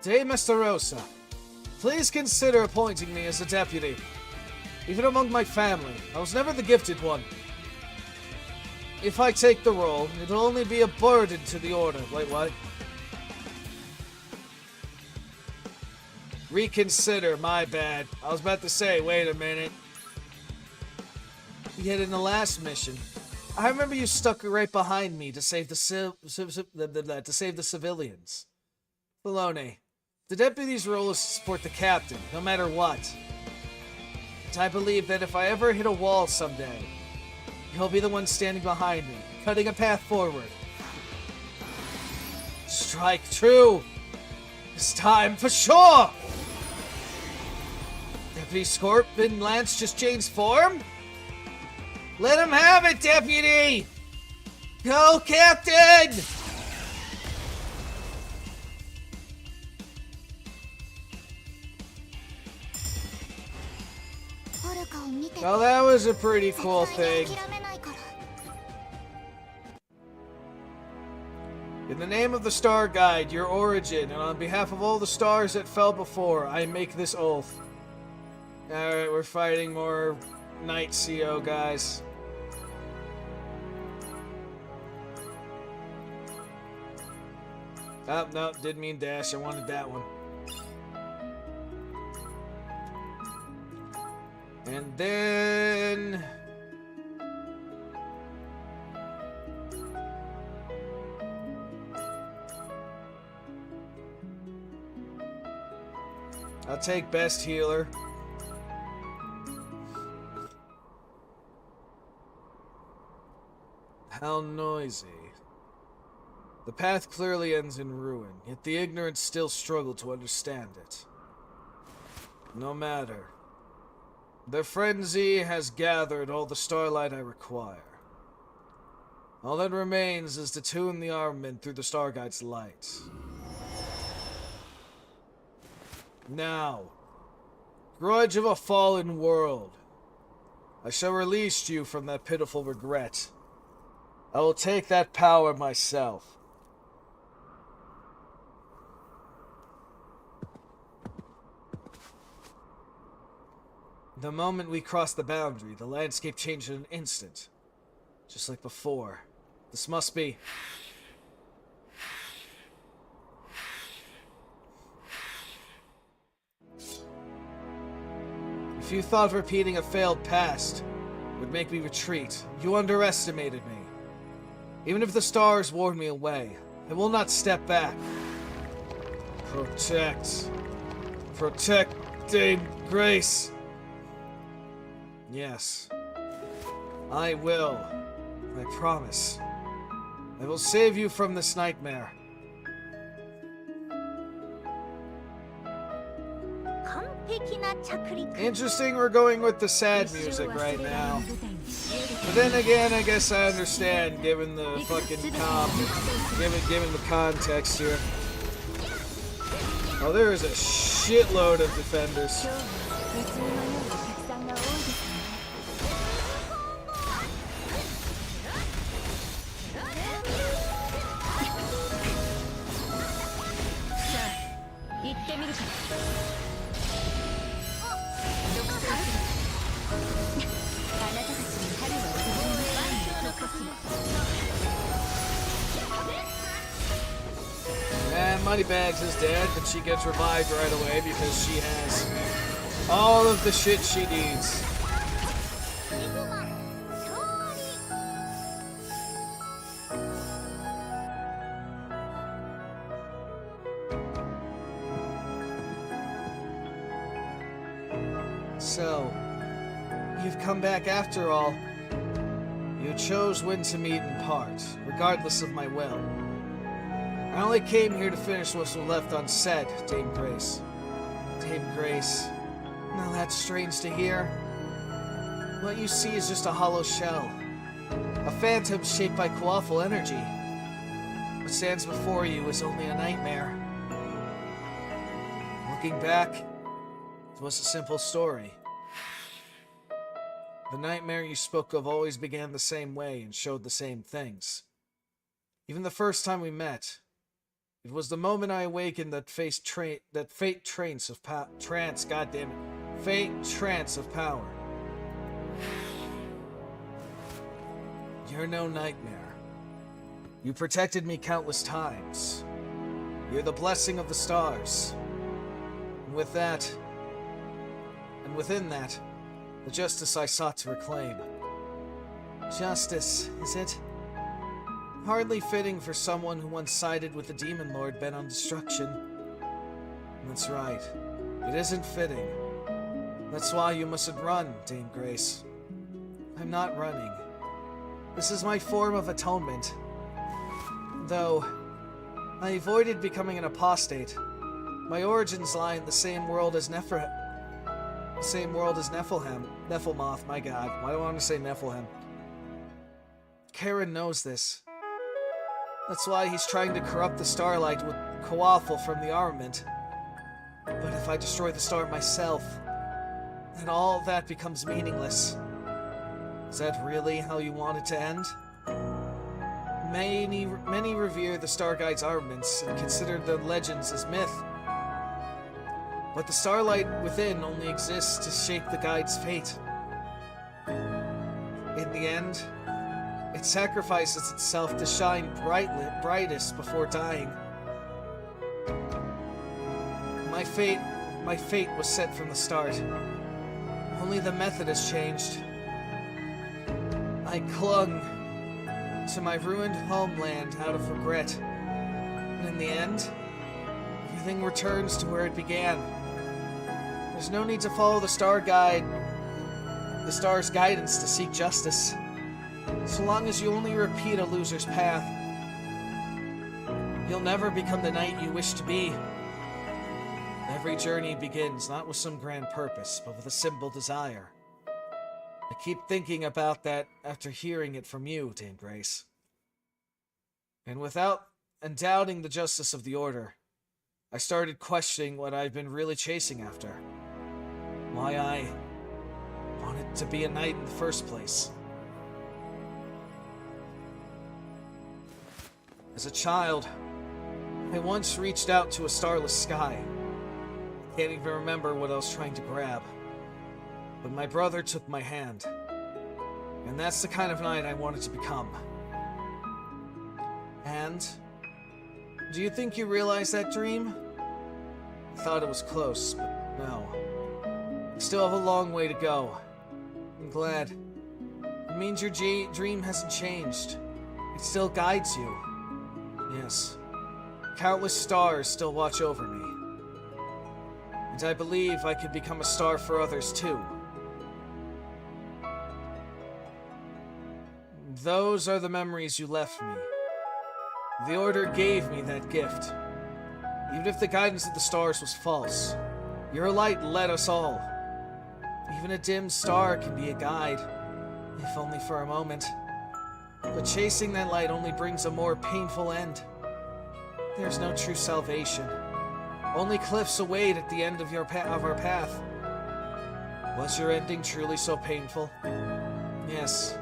[SPEAKER 2] Dame Estarosa, please consider appointing me as a deputy. Even among my family, I was never the gifted one. If I take the role, it'll only be a burden to the order. Wait, what? Reconsider, my bad. I was about to say, wait a minute. Yet in the last mission, I remember you stuck right behind me to save the civilians. Baloney, the deputy's role is to support the captain, no matter what. And I believe that if I ever hit a wall someday, he'll be the one standing behind me, cutting a path forward. Strike true! This time, for sure! Deputy Scorpion Lance just changed form? Let him have it, Deputy! Go, Captain! Well, that was a pretty cool thing. In the name of the Star Guide, your origin, and on behalf of all the stars that fell before, I make this oath. Alright, we're fighting more Knight CO guys. Oh, no, didn't mean dash. I wanted that one. And then... I'll take best healer. How noisy. The path clearly ends in ruin, yet the ignorant still struggle to understand it. No matter. The frenzy has gathered all the starlight I require. All that remains is to tune the armament through the Star Guide's light. Now, grudge of a fallen world, I shall release you from that pitiful regret. I will take that power myself. The moment we crossed the boundary, the landscape changed in an instant. Just like before. This must be... If you thought repeating a failed past would make me retreat, you underestimated me. Even if the stars warned me away, I will not step back. Protect. Protect Dame Grace. Yes. I will. I promise. I will save you from this nightmare. Interesting, we're going with the sad music right now. But then again, I guess I understand, given the fucking given the context here. Oh, there is a shitload of defenders. And Moneybags is dead, but she gets revived right away because she has all of the shit she needs. So, you've come back after all. You chose when to meet and part, regardless of my will. I only came here to finish what's left unsaid, Dame Grace. Dame Grace. Now that's strange to hear. What you see is just a hollow shell. A phantom shaped by Quaffle energy. What stands before you is only a nightmare. Looking back, it was a simple story. The nightmare you spoke of always began the same way and showed the same things. Even the first time we met, it was the moment I awakened that fate trance of power. Fate trance of power. You're no nightmare. You protected me countless times. You're the blessing of the stars. And with that, and within that, the justice I sought to reclaim. Justice, is it? Hardly fitting for someone who once sided with the Demon Lord bent on destruction. That's right. It isn't fitting. That's why you mustn't run, Dame Grace. I'm not running. This is my form of atonement. Though I avoided becoming an apostate, my origins lie in the same world as Nephilim. Nephilim, my god. Why do I want to say Nephilim? Karen knows this. That's why he's trying to corrupt the starlight with Quaffle from the armament. But if I destroy the star myself, then all that becomes meaningless. Is that really how you want it to end? Many revere the Star Guide's armaments and consider the legends as myth. But the starlight within only exists to shape the Guide's fate. In the end, it sacrifices itself to shine brightest before dying. my fate was set from the start. Only the method has changed. I clung to my ruined homeland out of regret. And in the end, everything returns to where it began. There's no need to follow the star's guidance to seek justice. So long as you only repeat a loser's path, you'll never become the knight you wish to be. Every journey begins not with some grand purpose, but with a simple desire. I keep thinking about that after hearing it from you, Dame Grace. And doubting the justice of the Order, I started questioning what I've been really chasing after. Why I wanted to be a knight in the first place. As a child, I once reached out to a starless sky. I can't even remember what I was trying to grab. But my brother took my hand. And that's the kind of knight I wanted to become. And do you think you realized that dream? I thought it was close, but no. I still have a long way to go. I'm glad. It means your dream hasn't changed. It still guides you. Yes. Countless stars still watch over me. And I believe I could become a star for others too. Those are the memories you left me. The Order gave me that gift. Even if the guidance of the stars was false, your light led us all. Even a dim star can be a guide, if only for a moment. But chasing that light only brings a more painful end. There's no true salvation. Only cliffs await at the end of our path. Was your ending truly so painful? Yes.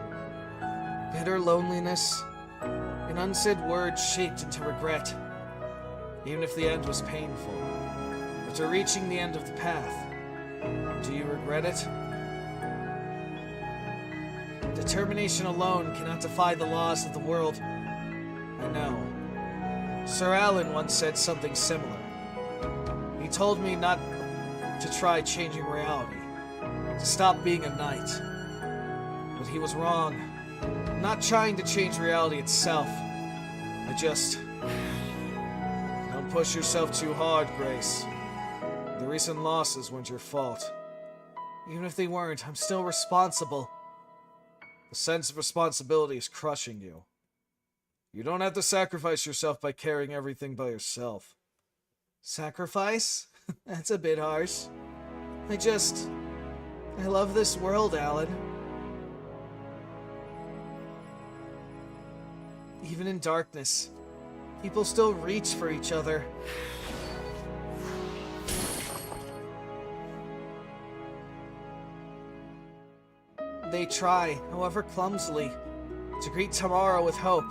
[SPEAKER 2] Bitter loneliness, an unsaid word shaped into regret. Even if the end was painful. After reaching the end of the path, do you regret it? Determination alone cannot defy the laws of the world. I know. Sir Alan once said something similar. He told me not to try changing reality, to stop being a knight. But he was wrong. I'm not trying to change reality itself. I just... Don't push yourself too hard, Grace. The recent losses weren't your fault. Even if they weren't, I'm still responsible. The sense of responsibility is crushing you. You don't have to sacrifice yourself by carrying everything by yourself. Sacrifice? That's a bit harsh. I love this world, Alan. Even in darkness, people still reach for each other. They try, however clumsily, to greet tomorrow with hope.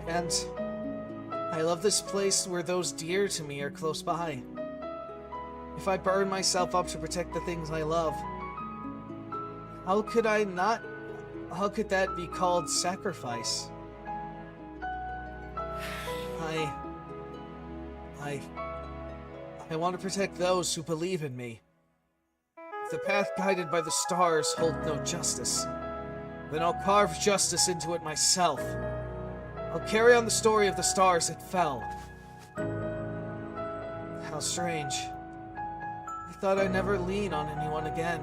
[SPEAKER 2] And I love this place where those dear to me are close by. If I burn myself up to protect the things I love, how could that be called sacrifice? I want to protect those who believe in me. If the path guided by the stars hold no justice, then I'll carve justice into it myself. I'll carry on the story of the stars that fell. How strange. I thought I'd never lean on anyone again.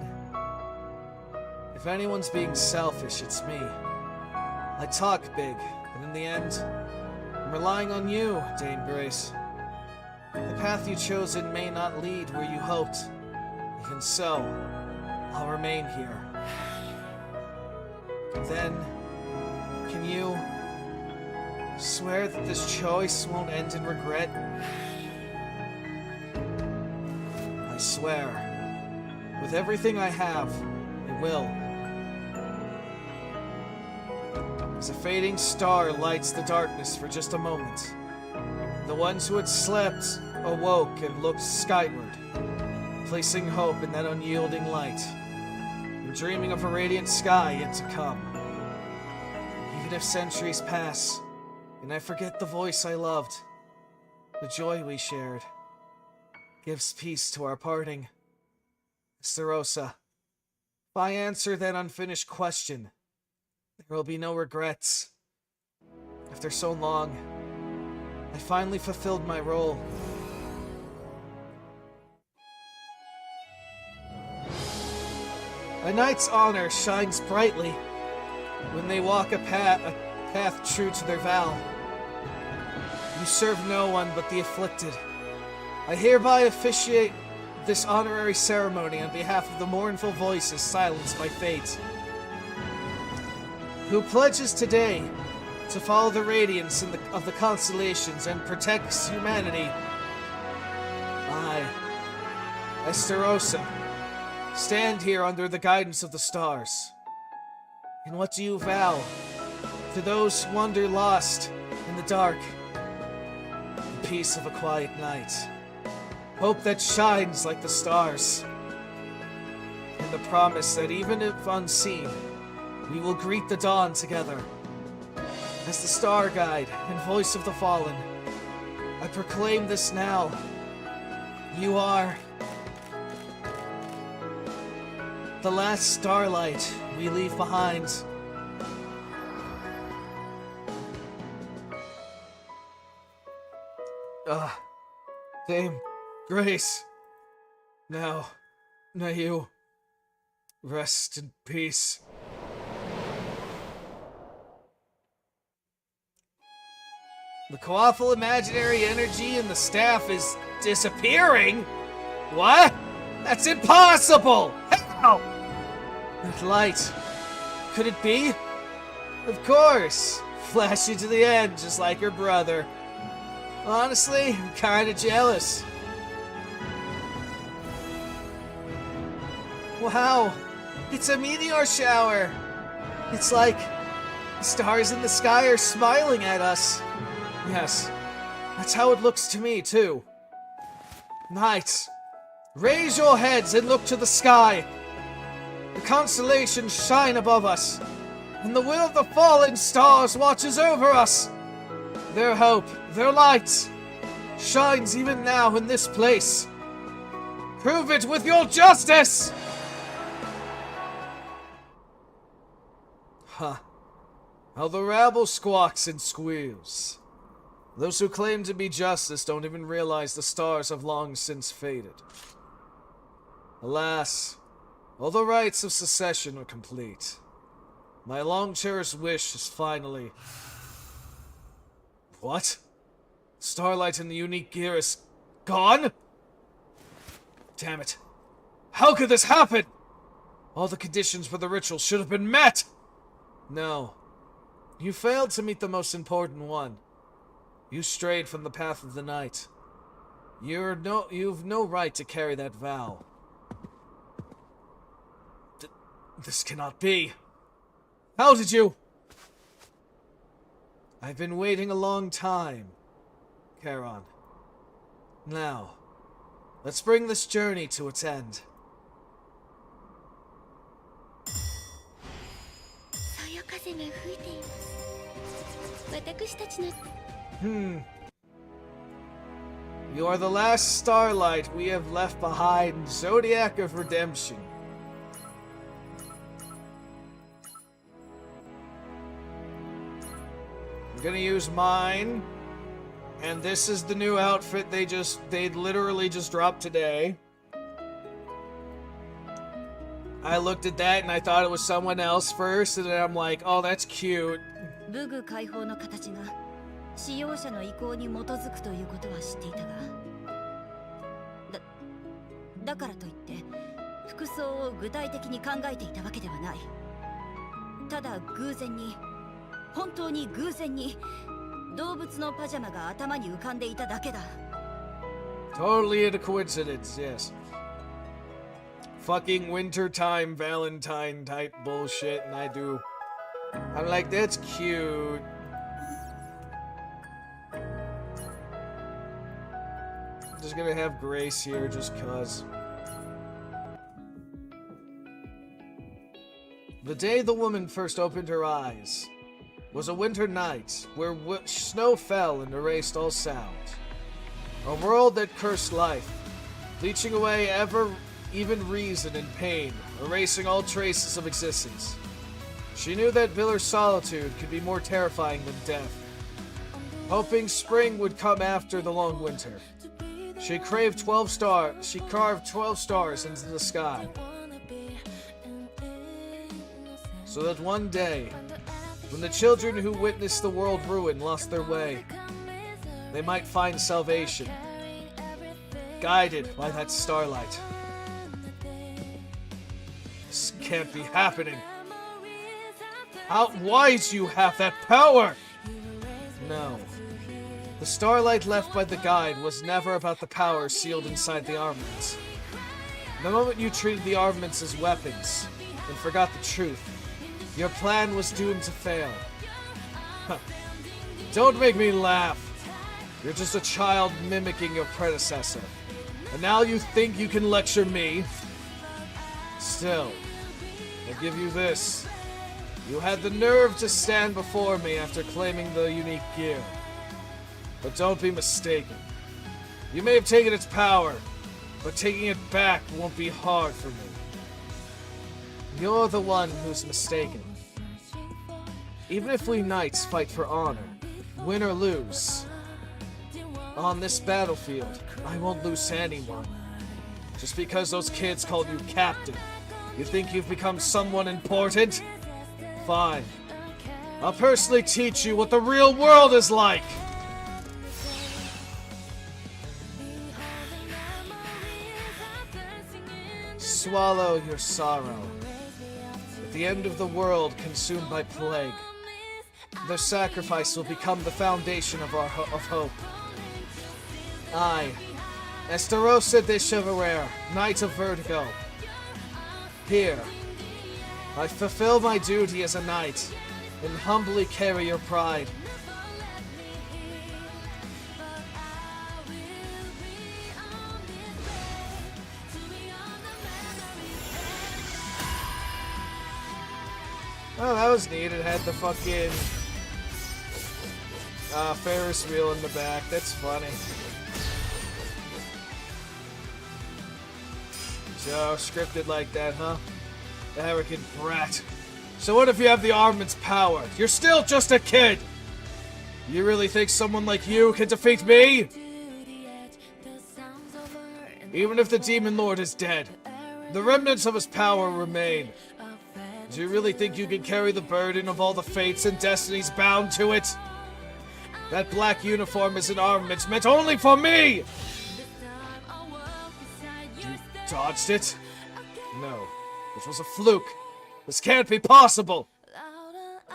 [SPEAKER 2] If anyone's being selfish, it's me. I talk big, but in the end, I'm relying on you, Dame Grace. The path you chosen may not lead where you hoped. Even so, I'll remain here. Then, can you swear that this choice won't end in regret? I swear. With everything I have, it will. As a fading star lights the darkness for just a moment, the ones who had slept awoke and looked skyward, placing hope in that unyielding light, and dreaming of a radiant sky yet to come. Even if centuries pass, and I forget the voice I loved, the joy we shared gives peace to our parting. Esterosa, if I answer that unfinished question, there will be no regrets. After so long, I finally fulfilled my role. A knight's honor shines brightly when they walk a path true to their vow. You serve no one but the afflicted. I hereby officiate this honorary ceremony on behalf of the mournful voices silenced by fate. Who pledges today to follow the radiance of the constellations and protects humanity? I, Esterosa, stand here under the guidance of the stars. And what do you vow to those who wander lost in the dark? The peace of a quiet night. Hope that shines like the stars. And the promise that even if unseen, we will greet the dawn together. As the star guide and voice of the fallen, I proclaim this now. You are the last starlight we leave behind. Dame Grace. Now you rest in peace. The Coaffle imaginary energy in the staff is disappearing? What? That's impossible! How? That light. Could it be? Of course. Flash you to the end, just like your brother. Honestly, I'm kinda jealous. Wow! It's a meteor shower! It's like the stars in the sky are smiling at us. Yes, that's how it looks to me, too. Knights, raise your heads and look to the sky. The constellations shine above us, and the will of the fallen stars watches over us. Their hope, their light, shines even now in this place. Prove it with your justice! Huh. How the rabble squawks and squeals. Those who claim to be justice don't even realize the stars have long since faded. Alas, all the rites of secession are complete. My long-cherished wish is finally... What? Starlight and the unique gear is gone? Damn it. How could this happen? All the conditions for the ritual should have been met! No. You failed to meet the most important one. You strayed from the path of the night. You've no right to carry that vow. This cannot be. How did you? I've been waiting a long time, Charon. Now, let's bring this journey to its end. You are the last starlight we have left behind, Zodiac of Redemption. I'm gonna use mine, and this is the new outfit they literally just dropped today. I looked at that and I thought it was someone else first, and then I'm like, oh, that's cute.
[SPEAKER 4] 武具解放の形が使用者の意向に基づくということは知っていたが、だからといって服装を具体的に考えていたわけではない。ただ偶然に、本当に偶然に動物のパジャマが頭に浮かんでいただけだ。
[SPEAKER 2] Totally a coincidence, yes. Fucking wintertime Valentine type bullshit, and I'm like, that's cute. I'm just gonna have Grace here just cause. The day the woman first opened her eyes was a winter night where snow fell and erased all sound. A world that cursed life, bleaching away even reason and pain, erasing all traces of existence. She knew that Villar's solitude could be more terrifying than death. Hoping spring would come after the long winter, she carved 12 stars into the sky, so that one day, when the children who witnessed the world ruin lost their way, they might find salvation, guided by that starlight. This can't be happening. Why do you have that power? No. The starlight left by the guide was never about the power sealed inside the armaments. The moment you treated the armaments as weapons and forgot the truth, your plan was doomed to fail. Don't make me laugh. You're just a child mimicking your predecessor. And now you think you can lecture me? Still, I give you this. You had the nerve to stand before me after claiming the unique gear. But don't be mistaken. You may have taken its power, but taking it back won't be hard for me. You're the one who's mistaken. Even if we knights fight for honor, win or lose, on this battlefield, I won't lose to anyone. Just because those kids called you captain, you think you've become someone important? Fine. I'll personally teach you what the real world is like! Swallow your sorrow. At the end of the world consumed by plague, their sacrifice will become the foundation of our hope. I, Esterosa de Chevalier, Knight of Vertigo. Here, I fulfill my duty as a knight, and humbly carry your pride. Oh, that was neat. It had the fucking Ferris wheel in the back. That's funny. So, scripted like that, huh? Arrogant brat. So what if you have the armament's power? You're still just a kid! You really think someone like you can defeat me? Even if the Demon Lord is dead, the remnants of his power remain. Do you really think you can carry the burden of all the fates and destinies bound to it? That black uniform is an armament meant only for me! You dodged it? No, it was a fluke. This can't be possible!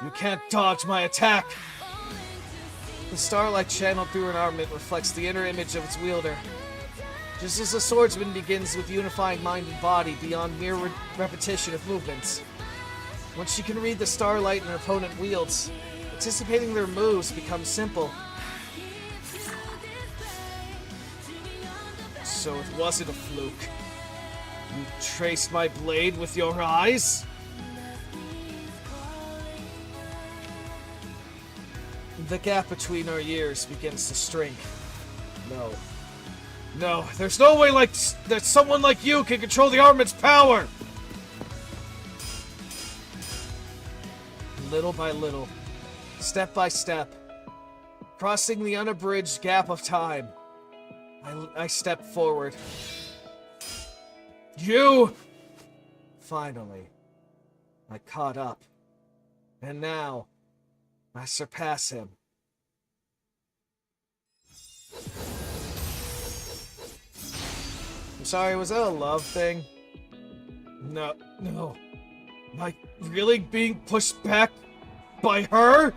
[SPEAKER 2] You can't dodge my attack! The starlight channeled through an armament reflects the inner image of its wielder. Just as a swordsman begins with unifying mind and body beyond mere repetition of movements. Once she can read the starlight an opponent wields, anticipating their moves becomes simple. So it wasn't a fluke. You traced my blade with your eyes? The gap between our years begins to shrink. No, there's no way that someone like you can control the armament's power! Little by little, step by step, crossing the unabridged gap of time, I step forward. You! Finally, I caught up. And now, I surpass him. I'm sorry, was that a love thing? No. Am I really being pushed back by her?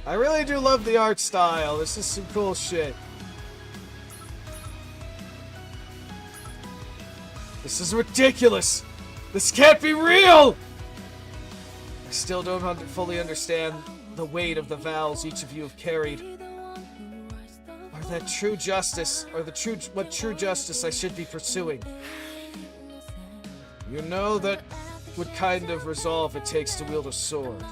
[SPEAKER 2] I really do love the art style. This is some cool shit. This is ridiculous! This can't be real! I still don't fully understand the weight of the vows each of you have carried. Or that true justice, or what true justice I should be pursuing. You know that what kind of resolve it takes to wield a sword.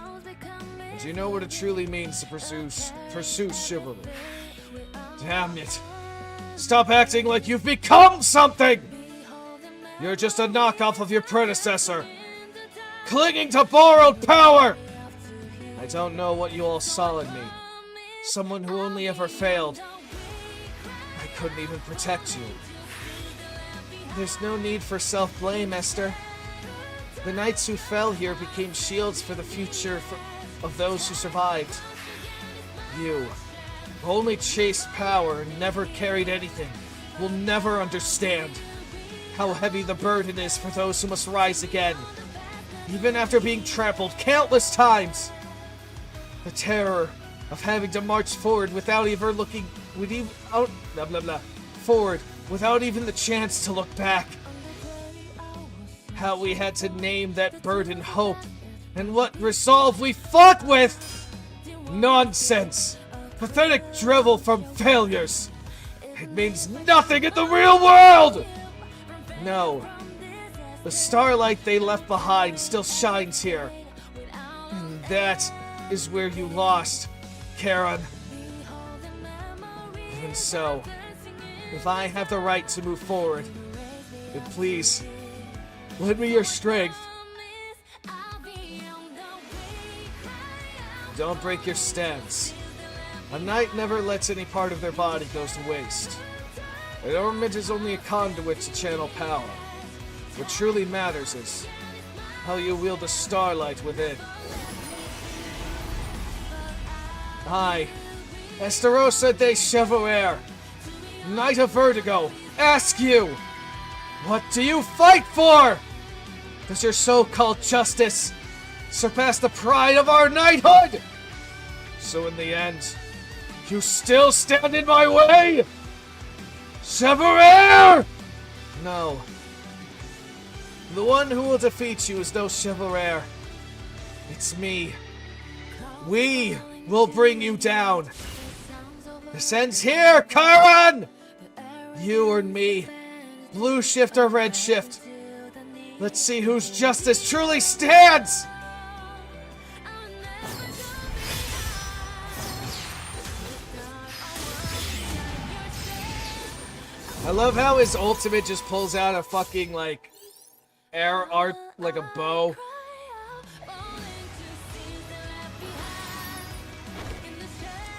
[SPEAKER 2] Do you know what it truly means to pursue chivalry? Damn it. Stop acting like you've become something! You're just a knockoff of your predecessor, clinging to borrowed power! I don't know what you all saw in me. Someone who only ever failed. I couldn't even protect you. There's no need for self-blame, Esther. The knights who fell here became shields for the future of those who survived. You, who only chased power and never carried anything, will never understand how heavy the burden is for those who must rise again, even after being trampled countless times. The terror of having to march forward without even looking, forward without even the chance to look back. How we had to name that burden hope, and what resolve we fought with! Nonsense! Pathetic drivel from failures! It means nothing in the real world! No. The starlight they left behind still shines here. And that is where you lost, Karen. Even so, if I have the right to move forward, then please, lend me your strength. Don't break your stance. A knight never lets any part of their body go to waste. An ornament is only a conduit to channel power. What truly matters is how you wield the starlight within. I, Esterosa de Chevalier, Knight of Vertigo, ask you, what do you fight for? Does your so-called justice surpass the pride of our knighthood? So in the end, you still stand in my way? Chevalier! No. The one who will defeat you is no Chevalier. It's me. We will bring you down. This ends here, Karen! You or me. Blue shift or red shift. Let's see whose justice truly stands! I love how his ultimate just pulls out a fucking, like, air art, like a bow.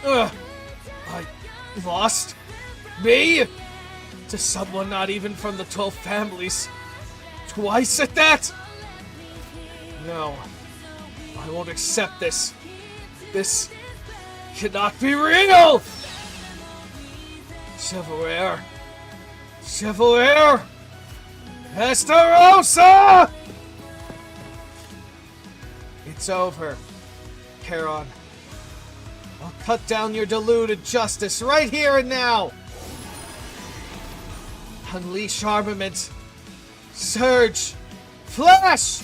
[SPEAKER 2] Ugh! I lost? Me? To someone not even from the 12 families. Twice at that? No. I won't accept this. This cannot be real! Chevalier. Chevalier! Esterosa! It's over, Charon. I'll cut down your deluded justice right here and now! Unleash armament! Surge! Flash!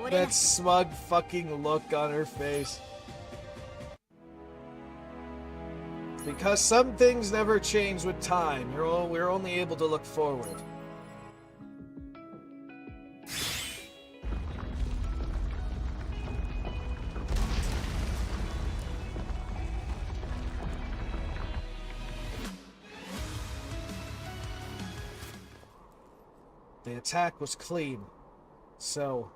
[SPEAKER 2] That smug fucking look on her face. Because some things never change with time, we're only able to look forward. The attack was clean, so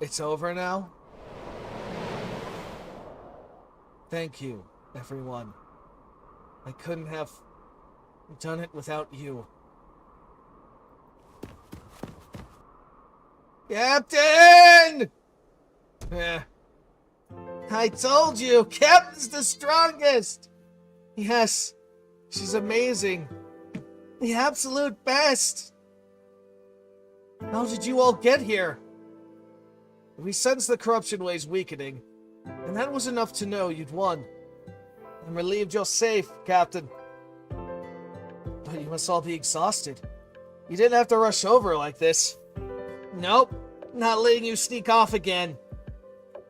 [SPEAKER 2] it's over now? Thank you, everyone. I couldn't have done it without you. Captain! I told you, Captain's the strongest! Yes, she's amazing. The absolute best! How did you all get here? We sensed the corruption waves weakening, and that was enough to know you'd won. I'm relieved you're safe, Captain. But you must all be exhausted. You didn't have to rush over like this. Nope, not letting you sneak off again.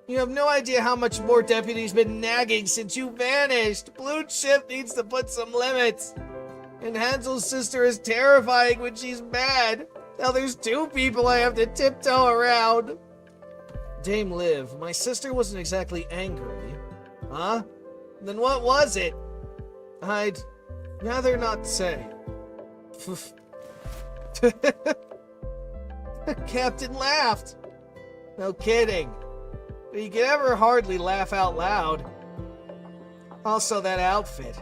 [SPEAKER 2] You have no idea how much more Deputy's been nagging since you vanished. Blue Chip needs to put some limits. And Hansel's sister is terrifying when she's mad. Now there's 2 people I have to tiptoe around. Dame Liv, my sister wasn't exactly angry. Huh? Then what was it? I'd rather not say. The captain laughed. No kidding. But you can ever hardly laugh out loud. Also, that outfit.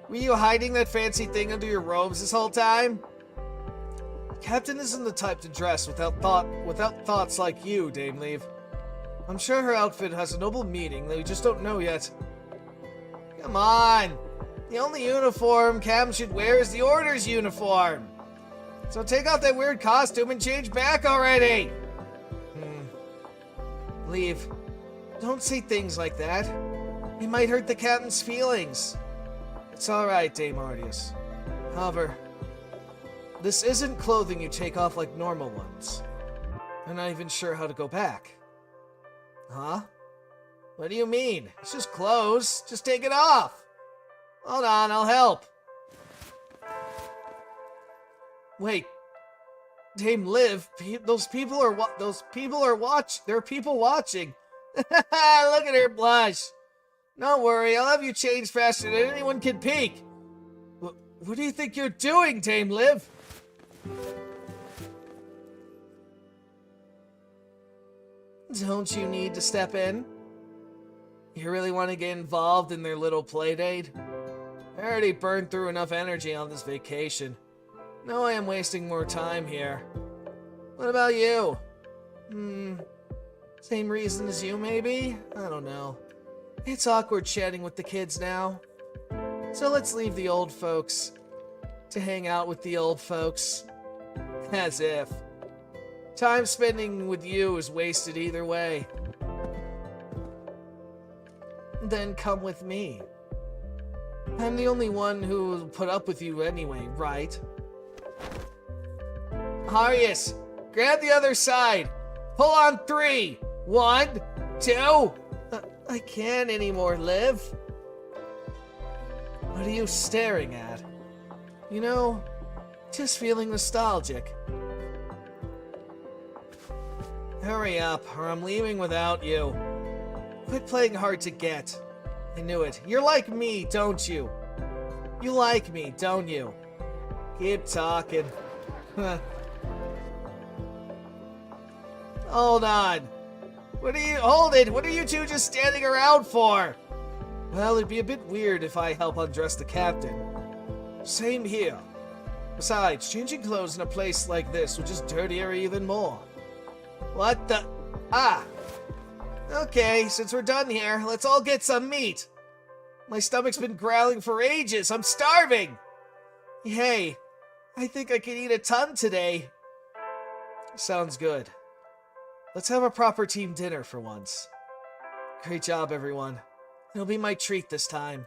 [SPEAKER 2] Were you hiding that fancy thing under your robes this whole time? Captain isn't the type to dress without thoughts like you, Dame Leave. I'm sure her outfit has a noble meaning that we just don't know yet. Come on! The only uniform Cam should wear is the Order's uniform! So take off that weird costume and change back already! Leave. Don't say things like that. It might hurt the captain's feelings. It's alright, Dame Ardius. However, this isn't clothing you take off like normal ones. I'm not even sure how to go back. Huh? What do you mean? It's just clothes. Just take it off. Hold on, I'll help. Wait. Dame Liv, there are people watching. Look at her blush. Don't worry, I'll have you change faster than anyone can peek. What do you think you're doing, Dame Liv? Don't you need to step in? You really want to get involved in their little playdate? I already burned through enough energy on this vacation. No way I'm wasting more time here. What about you? Same reason as you, maybe? I don't know. It's awkward chatting with the kids now. So let's leave the old folks to hang out with the old folks. As if. Time spending with you is wasted either way. Then come with me. I'm the only one who will put up with you anyway, right? Arius, grab the other side. Pull on 3. 1, 2. I can't anymore, Liv. What are you staring at? You know, just feeling nostalgic. Hurry up, or I'm leaving without you. Quit playing hard to get. I knew it. You're like me, don't you? You like me, don't you? Keep talking. Hold on. Hold it! What are you two just standing around for? Well, it'd be a bit weird if I help undress the captain. Same here. Besides, changing clothes in a place like this would just dirty her even more. What the? Ah! Okay, since we're done here, let's all get some meat. My stomach's been growling for ages. I'm starving! Hey, I think I can eat a ton today. Sounds good. Let's have a proper team dinner for once. Great job, everyone. It'll be my treat this time.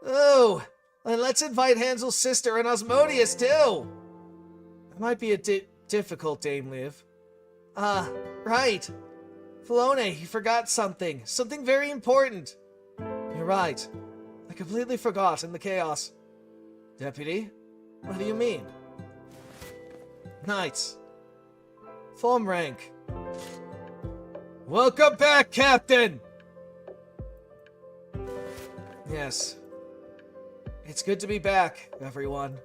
[SPEAKER 2] Oh, and let's invite Hansel's sister and Osmodius, too. It might be a difficult, Dame Liv. Right. Filone, you forgot something. Something very important. You're right. I completely forgot in the chaos. Deputy, what do you mean? Knights. Form rank. Welcome back, Captain! Yes. It's good to be back, everyone.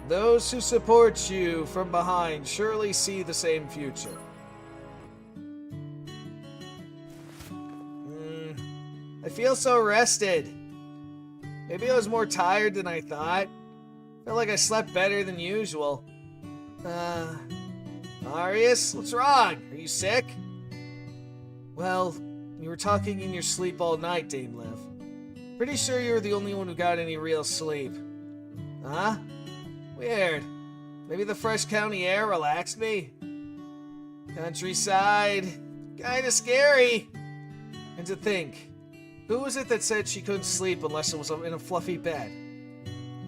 [SPEAKER 2] Those who support you from behind surely see the same future. I feel so rested. Maybe I was more tired than I thought. Felt like I slept better than usual. Arius, what's wrong? Are you sick? Well, you were talking in your sleep all night, Dame Liv. Pretty sure you were the only one who got any real sleep. Huh? Weird. Maybe the fresh county air relaxed me? Countryside. Kinda scary. And to think, who was it that said she couldn't sleep unless it was in a fluffy bed?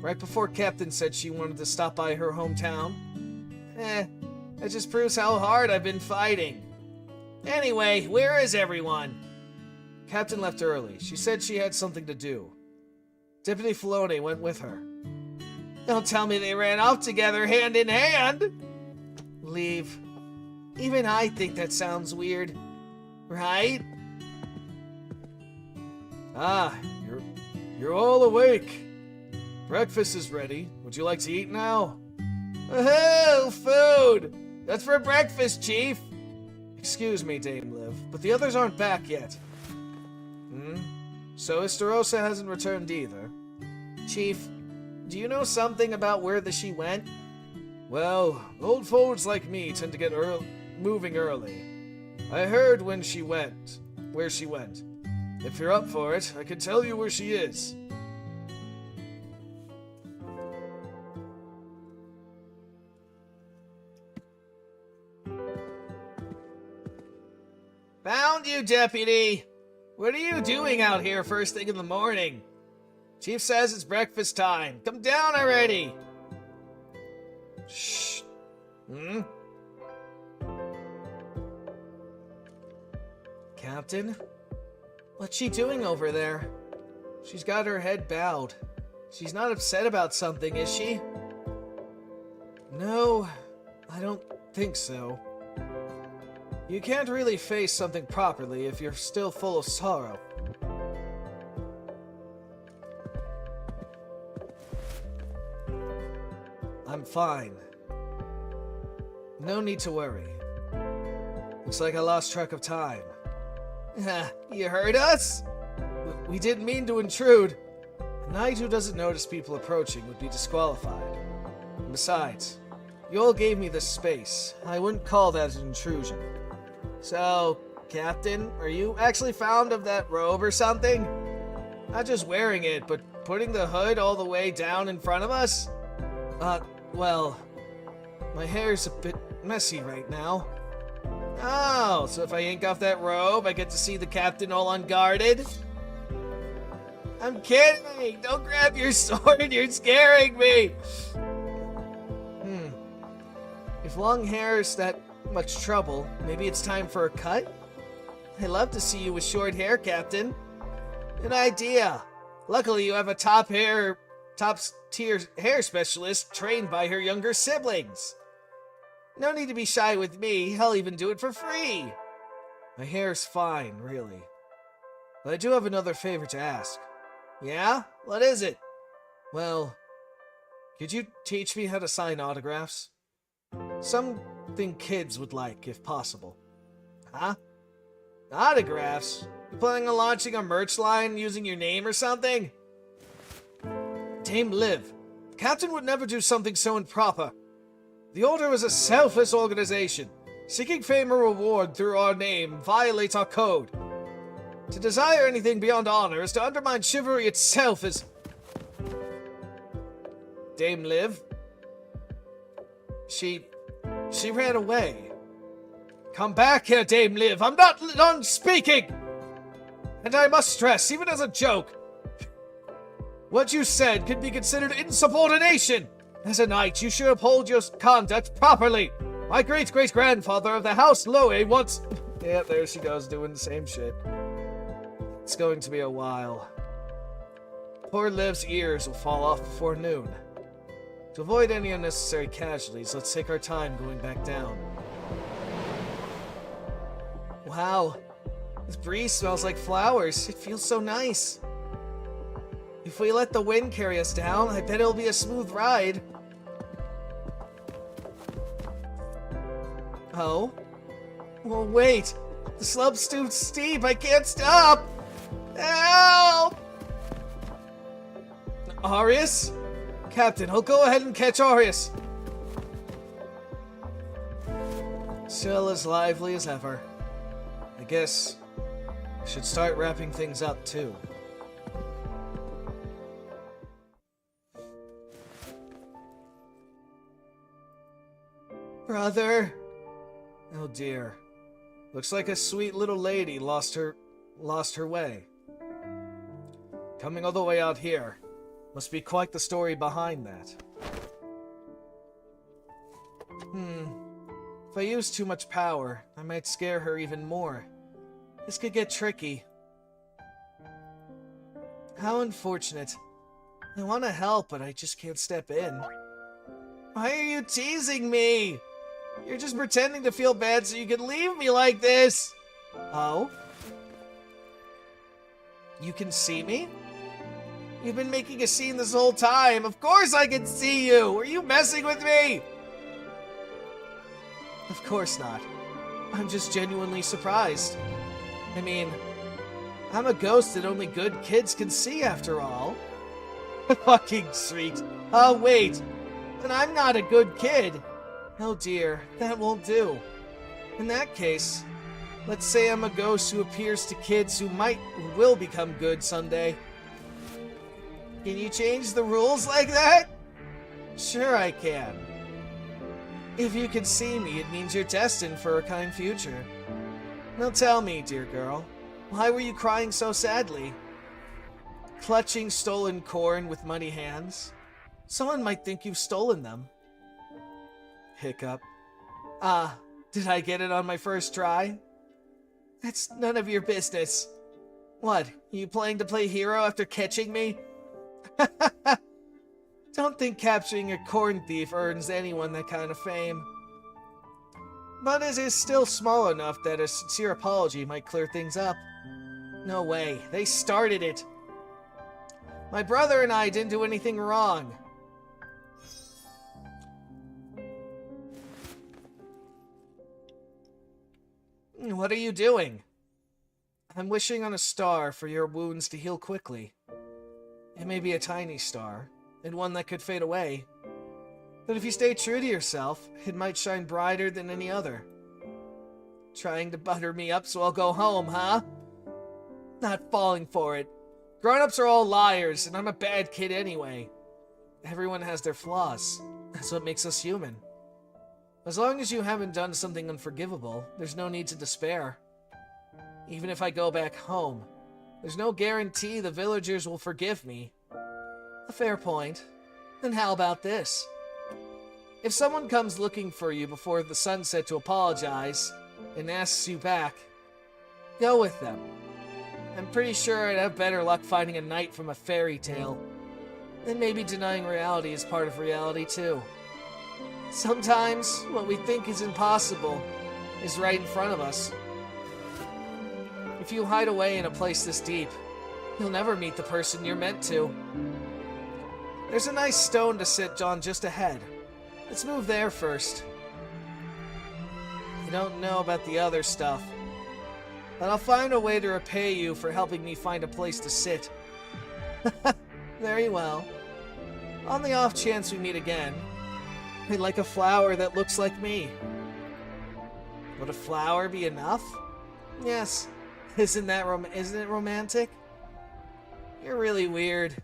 [SPEAKER 2] Right before Captain said she wanted to stop by her hometown? That just proves how hard I've been fighting. Anyway, where is everyone? Captain left early. She said she had something to do. Deputy Filoni went with her. Don't tell me they ran off together hand in hand! Leave. Even I think that sounds weird. Right? Ah, you're all awake. Breakfast is ready. Would you like to eat now? Oh, food! That's for breakfast, Chief! Excuse me, Dame Liv, but the others aren't back yet. So Estarossa hasn't returned either. Chief, do you know something about where she went? Well, old forwards like me tend to get moving early. I heard where she went. If you're up for it, I can tell you where she is. Found you, Deputy! What are you doing out here first thing in the morning? Chief says it's breakfast time. Come down already! Shh. Captain? What's she doing over there? She's got her head bowed. She's not upset about something, is she? No, I don't think so. You can't really face something properly if you're still full of sorrow. I'm fine. No need to worry. Looks like I lost track of time. You heard us? We didn't mean to intrude. A knight who doesn't notice people approaching would be disqualified. And besides, you all gave me this space. I wouldn't call that an intrusion. So, Captain, are you actually fond of that robe or something? Not just wearing it, but putting the hood all the way down in front of us? Well, my hair's a bit messy right now. Oh, so if I yank off that robe, I get to see the captain all unguarded? I'm kidding! Don't grab your sword, you're scaring me! If long hair is that much trouble, maybe it's time for a cut? I'd love to see you with short hair, Captain. Good idea. Luckily, you have a top-tier hair specialist trained by her younger siblings. No need to be shy with me. I'll even do it for free. My hair's fine, really. But I do have another favor to ask. Yeah? What is it? Well, could you teach me how to sign autographs? Something kids would like, if possible. Huh? Autographs? You planning on launching a merch line using your name or something? Dame Liv, the captain would never do something so improper. The Order is a selfless organization. Seeking fame or reward through our name violates our code. To desire anything beyond honor is to undermine chivalry itself as... Dame Liv? She ran away. Come back here, Dame Liv. I'm not done speaking! And I must stress, even as a joke, what you said could be considered insubordination. As a knight, you should uphold your conduct properly. My great-great-grandfather of the House Loe once... Yeah, there she goes, doing the same shit. It's going to be a while. Poor Liv's ears will fall off before noon. To avoid any unnecessary casualties, let's take our time going back down. Wow. This breeze smells like flowers. It feels so nice. If we let the wind carry us down, I bet it'll be a smooth ride. Oh? Well, wait. The slope's too steep. I can't stop. Help! Arius? Captain, I'll go ahead and catch Arius. Still as lively as ever. I guess I should start wrapping things up, too. Brother! Oh dear. Looks like a sweet little lady lost her way. Coming all the way out here. Must be quite the story behind that. If I use too much power, I might scare her even more. This could get tricky. How unfortunate. I want to help, but I just can't step in. Why are you teasing me? You're just pretending to feel bad so you can leave me like this. Oh? You can see me? You've been making a scene this whole time. Of course I can see you. Are you messing with me? Of course not. I'm just genuinely surprised. I mean, I'm a ghost that only good kids can see after all. Fucking sweet. Oh, wait. But I'm not a good kid. Oh dear, that won't do. In that case, let's say I'm a ghost who appears to kids who will become good someday. Can you change the rules like that? Sure I can. If you can see me, it means you're destined for a kind future. Now tell me, dear girl, why were you crying so sadly? Clutching stolen corn with muddy hands? Someone might think you've stolen them. Hiccup. Did I get it on my first try? That's none of your business. What, you planning to play hero after catching me? Don't think capturing a corn thief earns anyone that kind of fame. But it is still small enough that a sincere apology might clear things up. No way, they started it. My brother and I didn't do anything wrong. What are you doing? I'm wishing on a star for your wounds to heal quickly. It may be a tiny star, and one that could fade away. But if you stay true to yourself, it might shine brighter than any other. Trying to butter me up so I'll go home, huh? Not falling for it. Grown-ups are all liars, and I'm a bad kid anyway. Everyone has their flaws. That's what makes us human. As long as you haven't done something unforgivable, there's no need to despair. Even if I go back home, there's no guarantee the villagers will forgive me. A fair point. Then how about this? If someone comes looking for you before the sunset to apologize, and asks you back, go with them. I'm pretty sure I'd have better luck finding a knight from a fairy tale. And maybe denying reality is part of reality too. Sometimes, what we think is impossible is right in front of us. If you hide away in a place this deep, you'll never meet the person you're meant to. There's a nice stone to sit on just ahead. Let's move there first. I don't know about the other stuff, but I'll find a way to repay you for helping me find a place to sit. Very well. On the off chance we meet again, I'd like a flower that looks like me. Would a flower be enough? Yes. Isn't it romantic? You're really weird.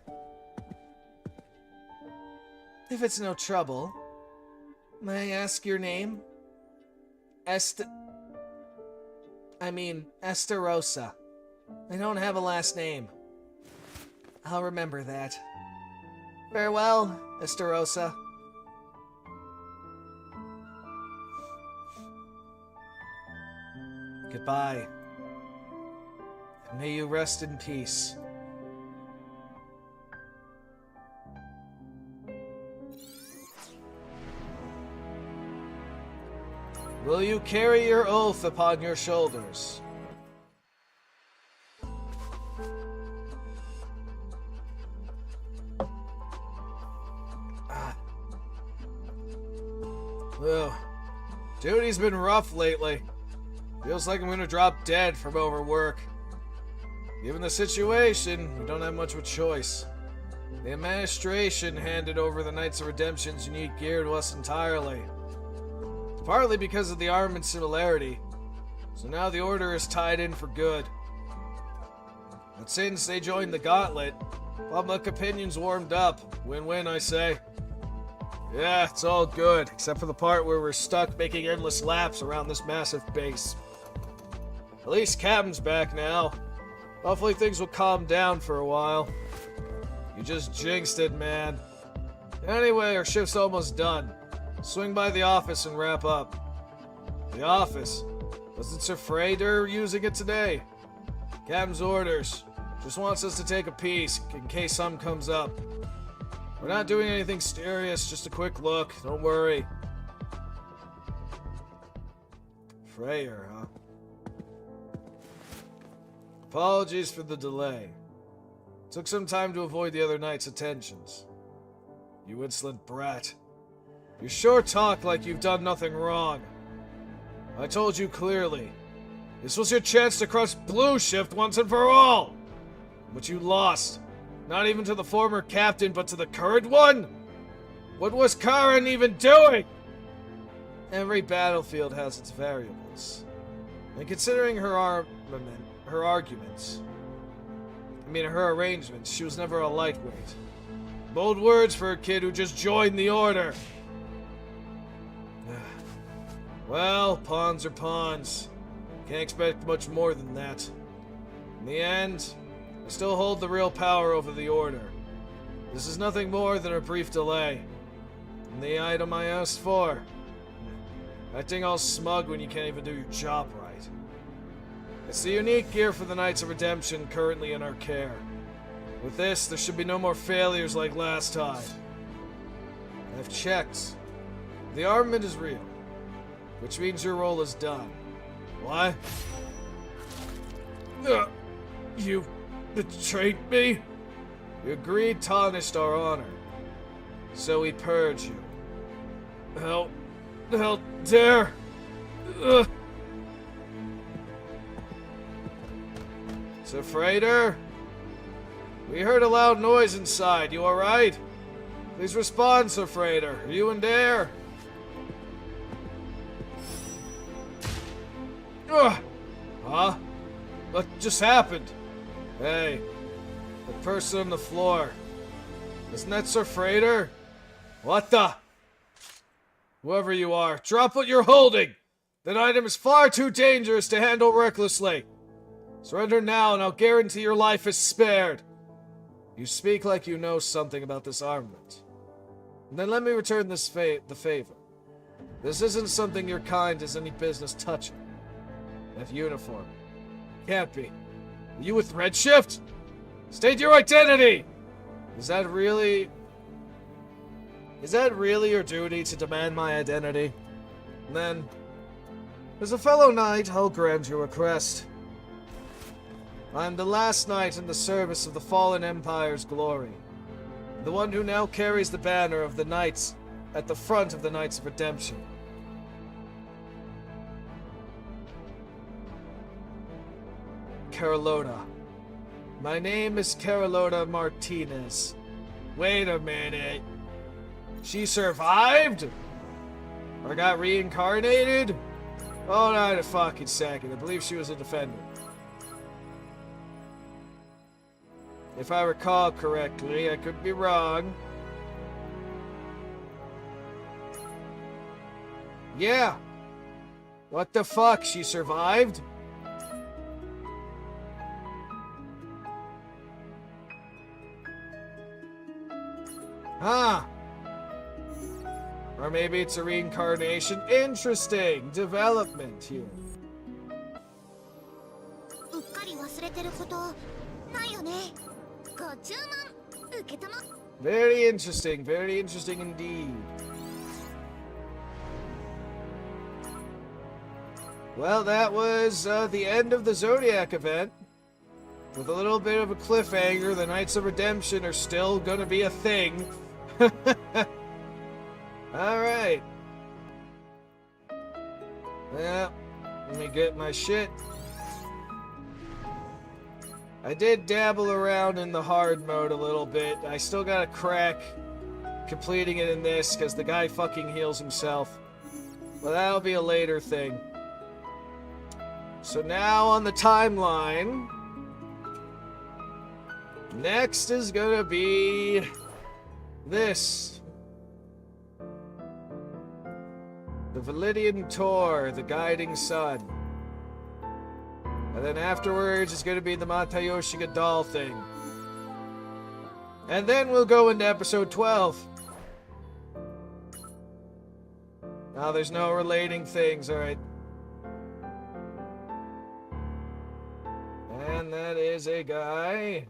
[SPEAKER 2] If it's no trouble, may I ask your name? Estarosa. I don't have a last name. I'll remember that. Farewell, Estarosa. Goodbye. And may you rest in peace. Will you carry your oath upon your shoulders? Well, duty's been rough lately. Feels like I'm gonna drop dead from overwork. Given the situation, we don't have much of a choice. The administration handed over the Knights of Redemption's unique gear to us entirely. Partly because of the armament similarity, so now the Order is tied in for good. But since they joined the Gauntlet, public opinion's warmed up. Win-win, I say. Yeah, it's all good, except for the part where we're stuck making endless laps around this massive base. At least Captain's back now. Hopefully things will calm down for a while. You just jinxed it, man. Anyway, our shift's almost done. Swing by the office and wrap up. The office? Wasn't Sir Frader using it today? Captain's orders. Just wants us to take a piece in case something comes up. We're not doing anything serious, just a quick look. Don't worry. Freyer, huh? Apologies for the delay. Took some time to avoid the other knight's attentions. You insolent brat. You sure talk like you've done nothing wrong. I told you clearly. This was your chance to crush Blue Shift once and for all! But you lost. Not even to the former captain, but to the current one? What was Karen even doing? Every battlefield has its variables. And considering her arrangements, she was never a lightweight. Bold words for a kid who just joined the order. Well, pawns are pawns. Can't expect much more than that. In the end, I still hold the real power over the order. This is nothing more than a brief delay. And the item I asked for. Acting all smug when you can't even do your job right. It's the unique gear for the Knights of Redemption currently in our care. With this, there should be no more failures like last time. I've checked. The armament is real, which means your role is done. What? You betrayed me? You agreed tarnished our honor. So we purge you. How dare? Sir Frader? We heard a loud noise inside. You alright? Please respond, Sir Frader. Are you in there? Huh? What just happened? Hey, the person on the floor. Isn't that Sir Frader? What the? Whoever you are, drop what you're holding! That item is far too dangerous to handle recklessly. Surrender now and I'll guarantee your life is spared. You speak like you know something about this armament. And then let me return the favor. This isn't something your kind has any business touching. That uniform. Can't be. Are you with Redshift? State your identity! Is that really your duty to demand my identity? And then, as a fellow knight, I'll grant your request. I am the last knight in the service of the fallen Empire's glory. The one who now carries the banner of the knights at the front of the Knights of Redemption. Carolota. My name is Carolota Martinez. Wait a minute. She survived? Or got reincarnated? Hold on a fucking second. I believe she was a defender. If I recall correctly, I could be wrong. Yeah. What the fuck? She survived? Huh. Or maybe it's a reincarnation. Interesting development here.
[SPEAKER 3] うっかり忘れてることないよね。ご注文受けたま。
[SPEAKER 2] Very interesting indeed. Well, that was the end of the Zodiac event. With a little bit of a cliffhanger, the Knights of Redemption are still gonna be a thing. Alright. Yeah, let me get my shit. I did dabble around in the hard mode a little bit. I still got a crack completing it in this, because the guy fucking heals himself. But that'll be a later thing. So now on the timeline, next is gonna be this. The Validian Tour, the Guiding Sun. And then afterwards is gonna be the Matayoshi Gadal thing. And then we'll go into episode 12. Oh, there's no relating things. All right. And that is a guy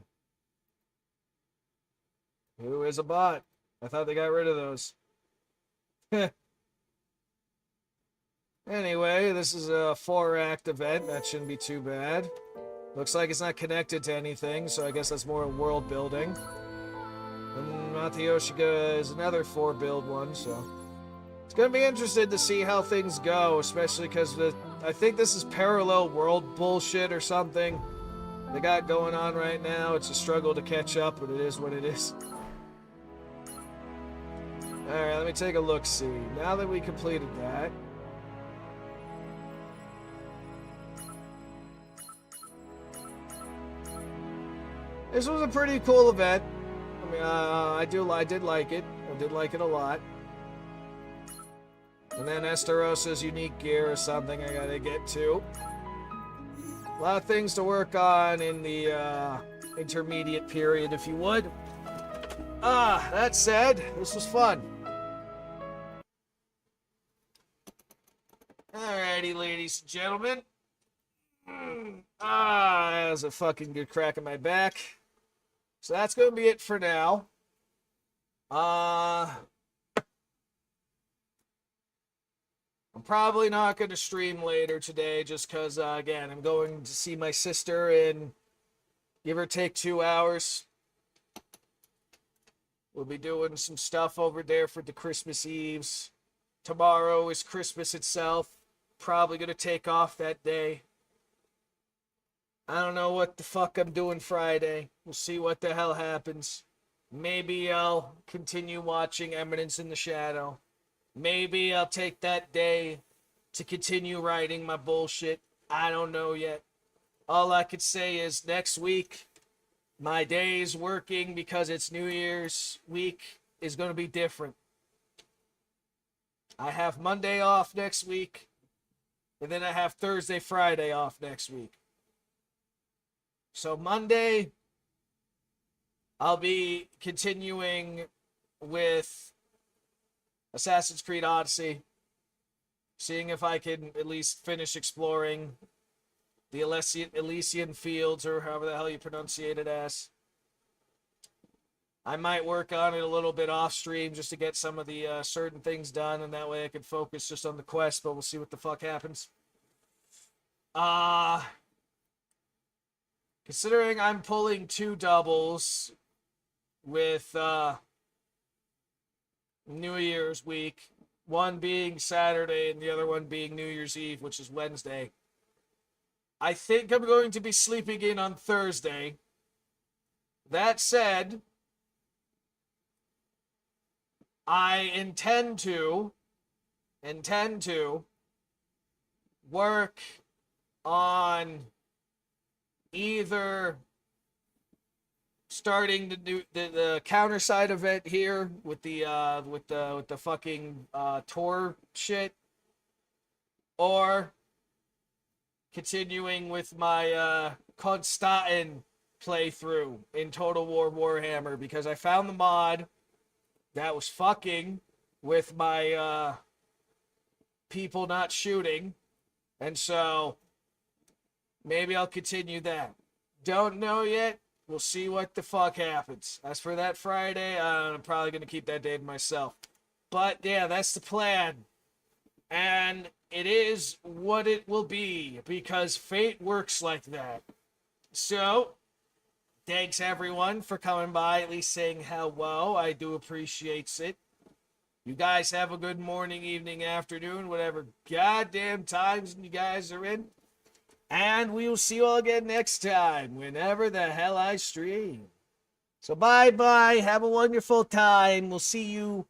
[SPEAKER 2] who is a bot. I thought they got rid of those. Anyway, this is a 4-act event. That shouldn't be too bad. Looks like it's not connected to anything, so I guess that's more world building. And Matayoshiga is another 4-build one, so it's gonna be interesting to see how things go, especially because I think this is parallel world bullshit or something they got going on right now. It's a struggle to catch up, but it is what it is. Alright, let me take a look-see. Now that we completed that, this was a pretty cool event. I mean, I did like it. I did like it a lot. And then Esterosa's unique gear is something I gotta get to. A lot of things to work on in the intermediate period, if you would. That said, this was fun. Alrighty, ladies and gentlemen. That was a fucking good crack in my back. So that's going to be it for now. I'm probably not going to stream later today just because, again, I'm going to see my sister in give or take 2 hours. We'll be doing some stuff over there for the Christmas Eves. Tomorrow is Christmas itself. Probably going to take off that day. I don't know what the fuck I'm doing Friday. We'll see what the hell happens. Maybe I'll continue watching Eminence in the Shadow. Maybe I'll take that day to continue writing my bullshit. I don't know yet. All I could say is next week, my days working because it's New Year's week is going to be different. I have Monday off next week, and then I have Thursday, Friday off next week. So Monday, I'll be continuing with Assassin's Creed Odyssey, seeing if I can at least finish exploring the Elysian Fields, or however the hell you pronunciate it as. I might work on it a little bit off stream just to get some of the certain things done, and that way I can focus just on the quest, but we'll see what the fuck happens. Considering I'm pulling 2 doubles with New Year's week, one being Saturday and the other one being New Year's Eve, which is Wednesday, I think I'm going to be sleeping in on Thursday. That said, I intend to work on either starting the counter side event here with the fucking tour shit, or continuing with my Konstantin playthrough in Total War Warhammer, because I found the mod that was fucking with my people not shooting, and so maybe I'll continue that. Don't know yet. We'll see what the fuck happens. As for that Friday, I'm probably going to keep that day to myself. But yeah, that's the plan. And it is what it will be, because fate works like that. So, thanks everyone for coming by, at least saying hello. I do appreciate it. You guys have a good morning, evening, afternoon, whatever goddamn times you guys are in. And we will see you all again next time, whenever the hell I stream. So bye-bye. Have a wonderful time. We'll see you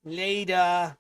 [SPEAKER 2] later.